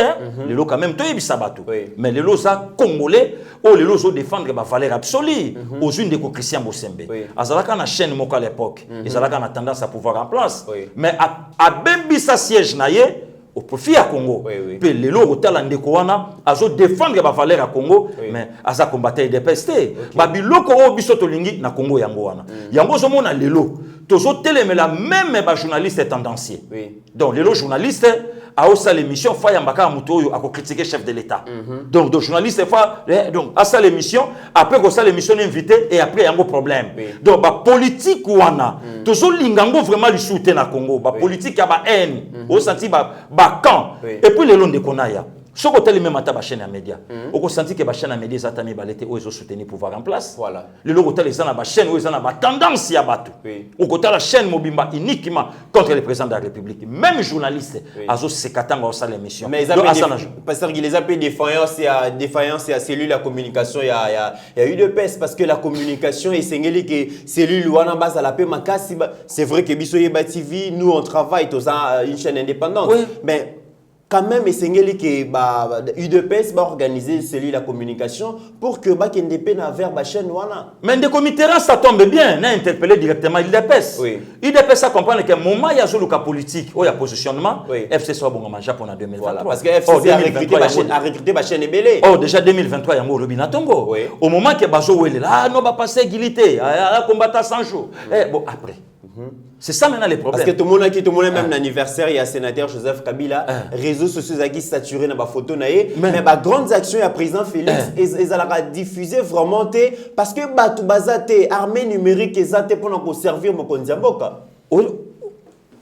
lelo quand même to yebisa bato mais lelo za congolais o lelo zo défendre ba valeur absolue aux une ndeko Christian Bosembe azalaka na chaîne moko à l'époque ils avaient une tendance à pouvoir en place mais à bembisa siège naie au profit à Congo puis les lots hôtel ndeko wana azo défendre ba valeur à Congo mais aza combattre des pestes babiloko o bisoto lingi na Congo yango wana yango zo mona lelo tozo telemela même ba journaliste tendancier donc les lots journalistes a aussi l'émission Fayambaka Mutoyo a critiquer chef de l'État. Donc journaliste donc à ça l'émission après que ça l'émission invité et après il y a un problème. Donc ba politique wana toujours lingango vraiment le soutien na Congo ba politique ya ba haine au senti ba camp et puis les longs de konaya ce côté même à ta chaîne à médias au senti que ba chaîne à médias zatami balete o ils soutenir pouvoir en place voilà le logo tel ça na ba chaîne o ils na ba tendance ya bato au côté la chaîne mobimba uniquement contre le président de la République même journaliste azo sekatanga au salle émission mais pasteur Guy les appelle défaillance et à cellule la communication il y a eu de peste parce que la communication est singeli que cellule wana base à la paix makasi c'est vrai que biso Yeba TV nous on travaille tous une chaîne indépendante mais quand même essayé que UDPS va organiser celui la communication pour que KNDP na vers ba chaîne wana mais de comité ça tombe bien n'a interpellé directement UDPS UDPS ça comprend que moment il y a zoluka politique ou il y a positionnement FC soit bon en Japon en 2023 parce que FC a recruté ba chaîne belé déjà 2023 yango Robina Tongo au moment que bazo wele là no ba passer Gilité à combattre 100 jours bon après c'est ça maintenant les problèmes. Parce que tout le monde même l'anniversaire il y a sénateur Joseph Kabila réseaux sociaux qui saturé na ba photo naé mais ba grandes actions il y a président Félix ils allaient diffuser vraiment parce que batu bazate armée numérique ezate pour servir mon konziamboka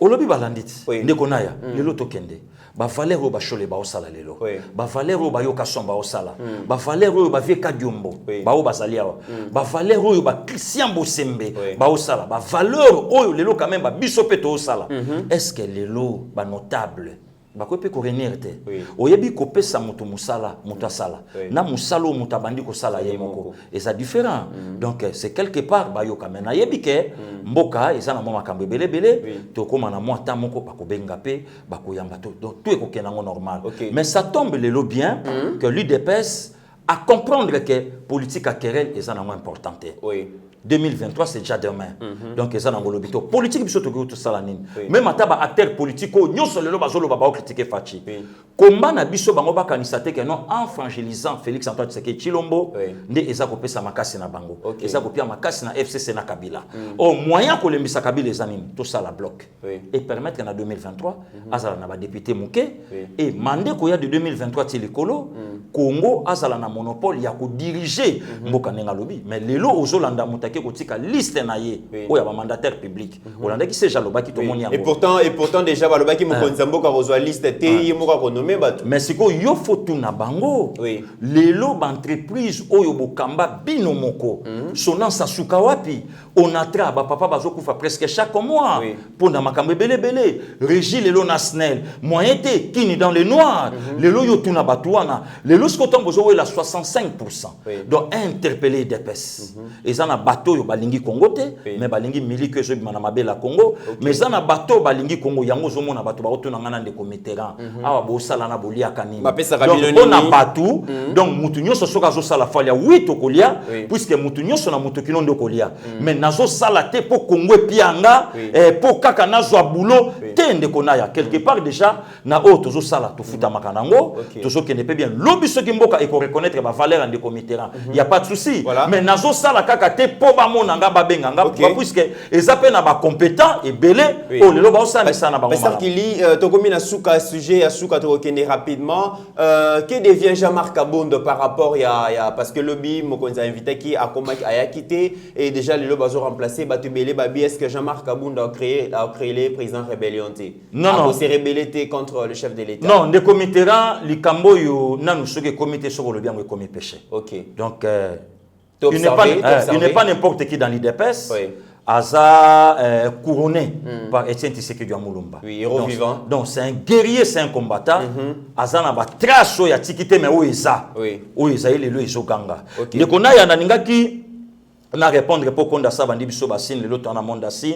olobi balandit ndekonaya lelo tokende ba valeur ba chole ba osala lelo ba valeur ba yoka somba osala ba valeur ba vieka diombo ba o bazalia ba valeur ba Christian Bosembe ba osala ba valeur oyo lelo quand même ba biso peto osala est-ce que lelo ba notable ba ko pe ko renirte oyebi ko pesa mutu musala mutasala na musalo mutabandi ko sala yemoko et ça différent donc c'est quelque part ba yoka mena yebi ke mboka ezana mo makambe belebele to koma na moi tamoko ba ko benga pe ba ko yamba to donc tout est ko kenango normal mais ça tombe lelo bien que l'UDPS à comprendre que politique à querelle ezana moins importante 2023 c'est déjà demain donc ça na ngolobito politique biso to tout ça la nini même ataba acteur politique nyonso lelo bazolo ba critiquer Fachi combat na biso bango ba kanisate que non en fragilisant Félix Antoine Tshisekedi Tshilombo nde eza ko pesa makasi na bango eza ko pia makasi na FCC na Kabila au moyen ko lembisa Kabila ezanini tout ça la bloc et permettre en 2023 azala na ba député muke et mandé ko ya de 2023 tilikolo Congo azala na monopole ya ko diriger mboka nenga lobi mais lelo ozolanda mutake ko tika liste na ye oya ba mandataire public olanda ki se jaloba ki to moni yango et pourtant déjà baloba ki mokonza mboka rozwa liste te yemoka ko nommer bato mais siko yo fotu na bango lelo ba entreprise oyo bokamba bino moko sona sasuka wapi on atra ba papa bazokufa presque chaque mois pour na makambe belebele régie lelo na SNEL moyen te kini dans le noir lelo yo tuna batuana lelo skoto bozo la 65% donc interpeller des pes et ça na bateau yo balingi Congo te mais balingi milike zo bimana mabela Congo mais ça na bateau balingi Congo yango zo mona bato ba otuna ngana ndeko Mitterrand awa bo sala na bolia kanini donc on a bateau donc mutu nyoso soka zo sala falia 8 okolia puisque mutu nyoso na mutu kinondo kolia mais nazo sala te po Congo pianga po kaka nazo boulot te ndeko naya quelque part déjà na o tozo sala to futa makanango tozo kene pe bien lobi soki mboka et ko reconnaître transmettre ma valeur en Mitterrand. Il n'y a pas de souci. Mais nazo sala kaka te po ba monanga ba benganga puisque les appels na ba compétent et belé oh le loba ça mais ça na ba parce qu'il lit tokomi na suka sujet à suka to kende rapidement que devient Jean-Marc Kabondo par rapport ya parce que lobby mokonza invité qui a quitté et déjà les lobas ont remplacé batu belé babi est-ce que Jean-Marc Kabondo a créé les présidents rébellion non s'est rebellé contre le chef de l'État non de Mitterrand likambo yo nanu soki comité sur le bien comme péché. OK. Donc il n'est pas n'importe qui dans l'IDPS. Oui. Aza couronné par Etienne Tshisekedi Moulumba. Oui, héros vivant. Donc c'est un guerrier, c'est un combattant. Aza na ba trace ya tikité mais oeza. Oui. Oeza il est le ezoganga. Le kona ya naninga ki na répondre pour konda sa bandi biso basine le lot en monde sin.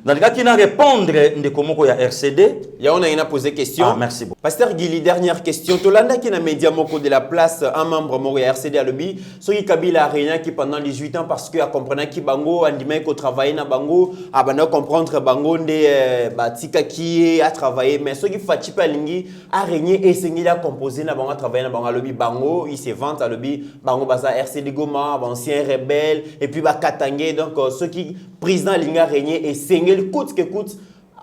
Naninga ki na répondre ndeko moko ya RCD. Ya on a posé question. Ah merci beaucoup. Pasteur Guili, dernière question. Tolanda qui na média moko de la place un membre moko ya RCD à lobby, soki Kabila rien qui pendant 18 ans parce que a comprendre ki bango andimé ko travailler na bango, a bana comprendre bango nde batika qui a travaillé mais soki Fachi Palingi a régné et sengi la composer na bango travailler na bango à lobby bango, il se vante à lobby bango baza RCD Goma, ancien rebelle et puis ba Katangé donc ceux qui président Linga régné et sengel coûte que coûte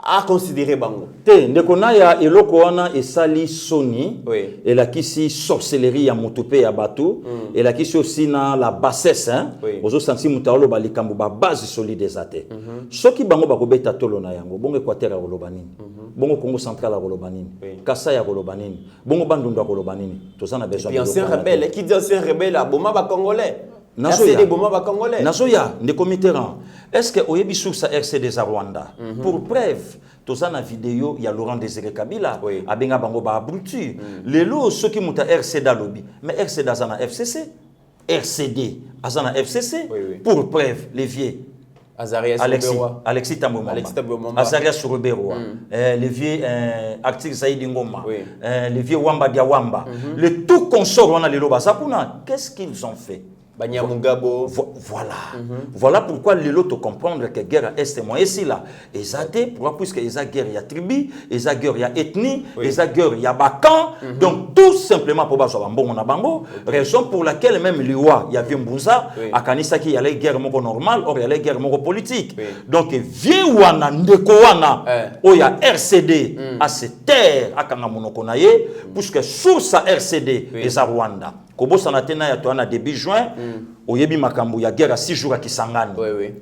à considérer bango. Te ndekona ya eloko wana esali soni et la kisi sorcellerie ya motope ya bateau et la kisi aussi na la bassesse hein ozo sensi mutalo ba likambo ba base solide ezate soki bango ba kobeta tolo na yango bongo Équateur ya koloba nini bongo Congo central ya koloba nini Kasa ya koloba nini bongo Bandundu ya koloba nini tozana besoin de ancien rebelle qui dit ancien rebelle aboma ba congolais Nazoya, ndeko Mitterrand. Est-ce que oyebi sur sa RCD za Rwanda? Pour preuve, tozana vidéo ya Laurent Désiré Kabila abenga bango ba abruti. Lelo ceux qui muta RCD lobby, mais RCD azana FCC. RCD azana FCC. Pour preuve, les vieux Alexis Tambomamba, Azarias Souroberoa, les vieux Actif Saïdi Ngoma, les vieux Wamba Diawamba, le tout consort on a les lobasapuna. Qu'est-ce qu'ils ont fait? Voilà. Voilà pourquoi les lots comprendre que guerre est moi ici là. Ezate pourquoi puisque eza guerre ya tribu, eza guerre ya ethnie, eza guerre ya bakan. Donc tout simplement pour baso bambongo na bango, raison pour laquelle même Liwa ya Vimbunza a kanisa ki yale guerre moko normal, or yale guerre moko politique. Donc vieux wana ndeko wana o ya RCD à se taire akanga monoko na ye puisque sur sa RCD eza Rwanda. Kobo sanatena ya toana début juin oyebi makambu ya guerre à 6 jours à Kisangani.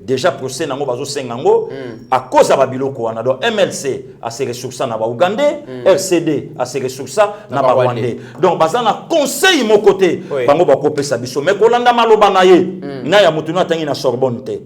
Déjà procès nango bazo sengango à cause de babiloko wana donc MLC a ses ressources na ba Ougandais, RCD a ses ressources na ba Rwandais. Donc bazana conseil mon côté bango ba kopesa biso mais kolanda maloba na ye na ya mutu na tangi na Sorbonne te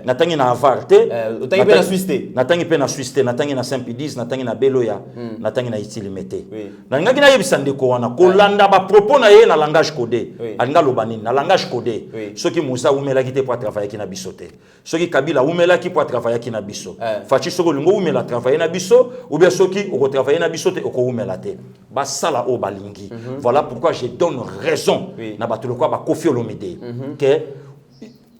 na tangi na Harvard te tangi pe na Suisse te na tangi pe na Suisse te na tangi na Saint-Pédis na tangi na Beloya na tangi na Itilimete na ngaki na yebisa ndeko wana kolanda ba propos na ye na langage codé alinga lobanini na langage codé ceux qui Moussa oumela qui te pour travailler qui na bisoté ceux qui Kabila oumela qui pour travailler qui na biso fachi soko lingo oumela travailler na biso ou bien ceux qui au travailler na bisoté au oumela te ba sala o balingi voilà pourquoi je donne raison na batulu kwa ba Kofi Olomide que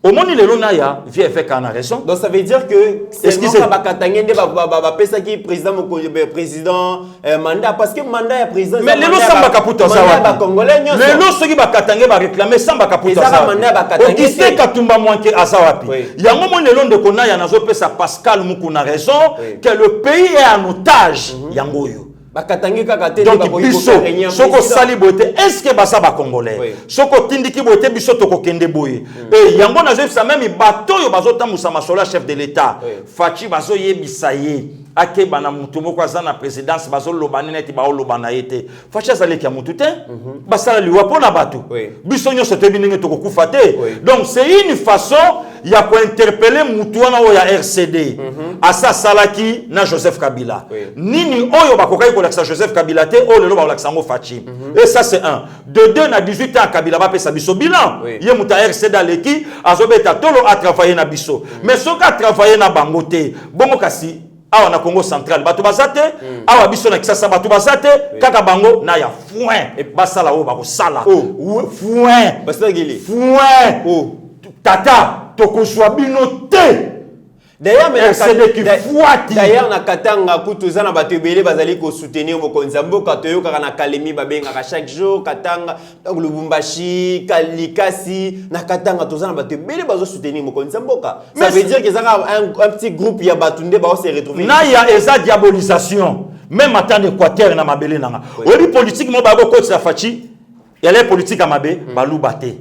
au monde le lonaya vient avec un raison. Donc ça veut dire que c'est ça ba katangende ba pesa qui président président mandat parce que mandat est président mais le lo samba kaputa za wa congolais nyoso le lo soki ba katangé ba réclamer samba kaputa za mandat ba katangé okise katumba mwanke azawapi yango mo le londe konaya nazo pesa Pascal Mukuna raison que le pays est en otage yango yo. Donc biso soko sali bote est-ce que basa ba congolais soko tindiki bote biso toko kende boye et yango na jef sa même bateau yo bazo tamusa masola chef de l'état fachi bazo yebisa ye ake bana mutu moko azana présidence bazo lobana neti ba lobana yete fachi azali kia mutu te basala liwa pona bato biso nyo sote bininge toko kufa te donc c'est une façon ya ko interpeller mutu wana o ya RCD asa salaki na Joseph Kabila nini oyo bakokai ko laksa Joseph Kabila te o lelo ba laksa ngo fachi et ça c'est un de 2 na 18 ans Kabila ba pesa biso bilan ye muta RCD aleki azobeta tolo a travailler na biso mais soka travailler na bango te bongo kasi awa na Congo central bato bazate awa biso na Kisasa bato bazate kaka bango na ya foin basala o bako sala foin basagili foin tata tokozwa bino te D'ailleurs, RCD qui fouati. D'ailleurs, na katanga kutuza na bato ebele bazali ko soutenir mokonzi mboka toyo kaka na kalemi babenga chaque jour katanga donc Lubumbashi Kalikasi na katanga tuza na bato ebele bazo soutenir mokonzi mboka. Ça veut dire que ça un petit groupe ya batunde ba se retrouver. Na ya eza diabolisation. Même attend Équateur na mabele nanga. Oli politique mo ba ko coach la fachi. Il y a les politiques à mabé balubate.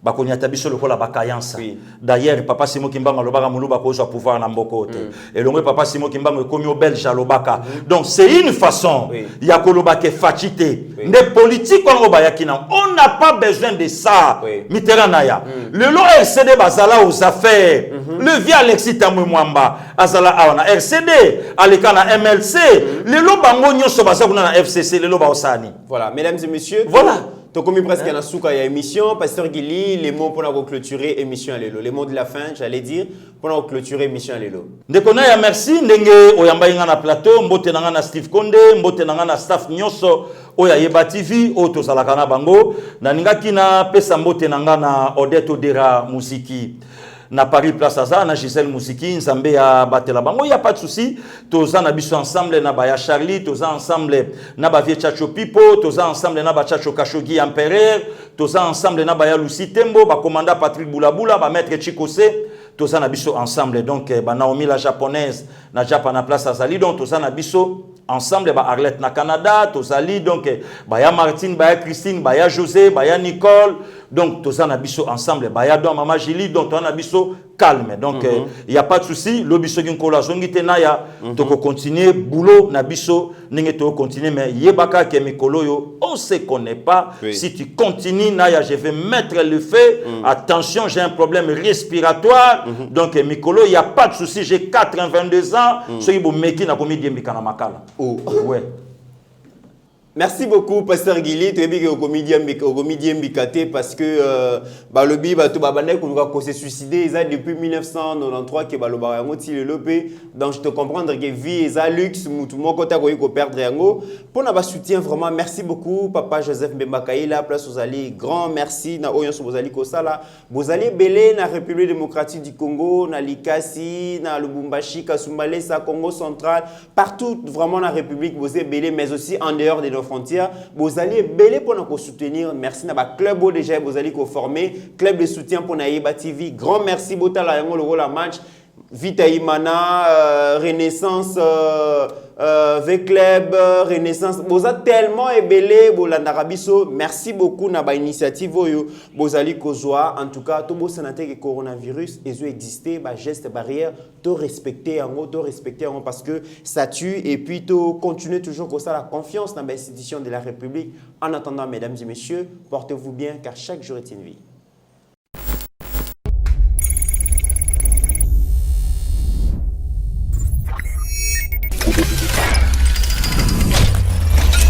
Bakonya tabiso lokola bakayansa. D'ailleurs papa Simo Kimbango lobaka muluba ko pouvoir na mboko te. Et longwe papa Simo Kimbango komi au belge lobaka. Donc c'est une façon ya kolobake fachité. Les politiques on bayakina. On n'a pas besoin de ça. Mitteranaya. Le lo RCD bazala aux affaires. Le vieux Alexis Tamwe Mwamba azala awana RCD aleka na MLC. Le lo bango nyonso bazala na FCC le lo ba osani. Voilà, mesdames et messieurs. Voilà. Donc, comme presque à la souka ya émission, Pasteur Guili, les mots pour clôturer émission à l'élo. Les mots de la fin, j'allais dire, pour clôturer émission à l'élo. Ndekona ya merci, ndenge oyamba inga na plateau, mbote nanga na Steve Konde, mbote nanga na staff nyonso, oya Yeba TV, oto salakana bango, na ninga kina pesa mbote nanga na Odette Odera Musiki. Na Paris Place Aza, na Gisèle Mousiki, Nzambe ya Batela Bango, il n'y a pas de souci. Toza na biso ensemble na Baya Charlie, toza ensemble na Bavie Chacho Pipo, toza ensemble na Bachacho Kashogi Empereur, toza ensemble na Baya Lucy Tembo, ba commandant Patrick Boulabula, ba maître Chikose, toza na biso ensemble. Donc, ba Naomi la japonaise, na Japan na Place Azali, donc toza na biso ensemble, ba Arlette na Canada, tozali, donc, Baya Martine, Baya Christine, Baya José, Baya Nicole, donc, toza na biso ensemble, Baya Don Mama Julie, donc, toza na biso calme. Donc, il n'y a pas de souci. Le biso ginkola zongite naya, toko continuer, boulot na biso, n'enge toko continuer, mais yebaka ke mikolo yo, on se connaît pas. Si tu continues, naya, je vais mettre le feu. Attention, j'ai un problème respiratoire. Donc, mikolo, il n'y a pas de souci. J'ai 82 ans. Ce qui est meki na komi diembika makala. Ouais. Merci beaucoup, Pasteur Guili. Tu es bien au comédien Mbikate parce que Balobi, qu'on s'est suicidé depuis 1993 que Baloba a le lopé. Donc je te comprends que vie est luxe, tout le monde a perdre yango. Pour notre soutien vraiment, merci beaucoup, Papa Joseph Mbembakaïla, place aux alliés. Grand merci na Oyon Bozali Kosala. Bozali Belé na République démocratique du Congo, na Likasi, na Lubumbashi, Kasumbale, sa Congo central, partout vraiment la République Bozé Belé, mais aussi en dehors de nos frontières. Vous allez belé pour nous soutenir. Merci na ba club déjà vous allez former club de soutien pour Yeba TV. Grand merci Botala yango le rôle match Vita Imana Renaissance V-Club, Renaissance, vous êtes tellement ébélé, merci beaucoup na ba initiative vous allez kozwa en tout cas tout beau sénateur que coronavirus et exister ba geste barrière to respecter parce que ça tue et puis to continuer toujours comme ça la confiance dans l'institution de la République. En attendant mesdames et messieurs, portez-vous bien car chaque jour est une vie.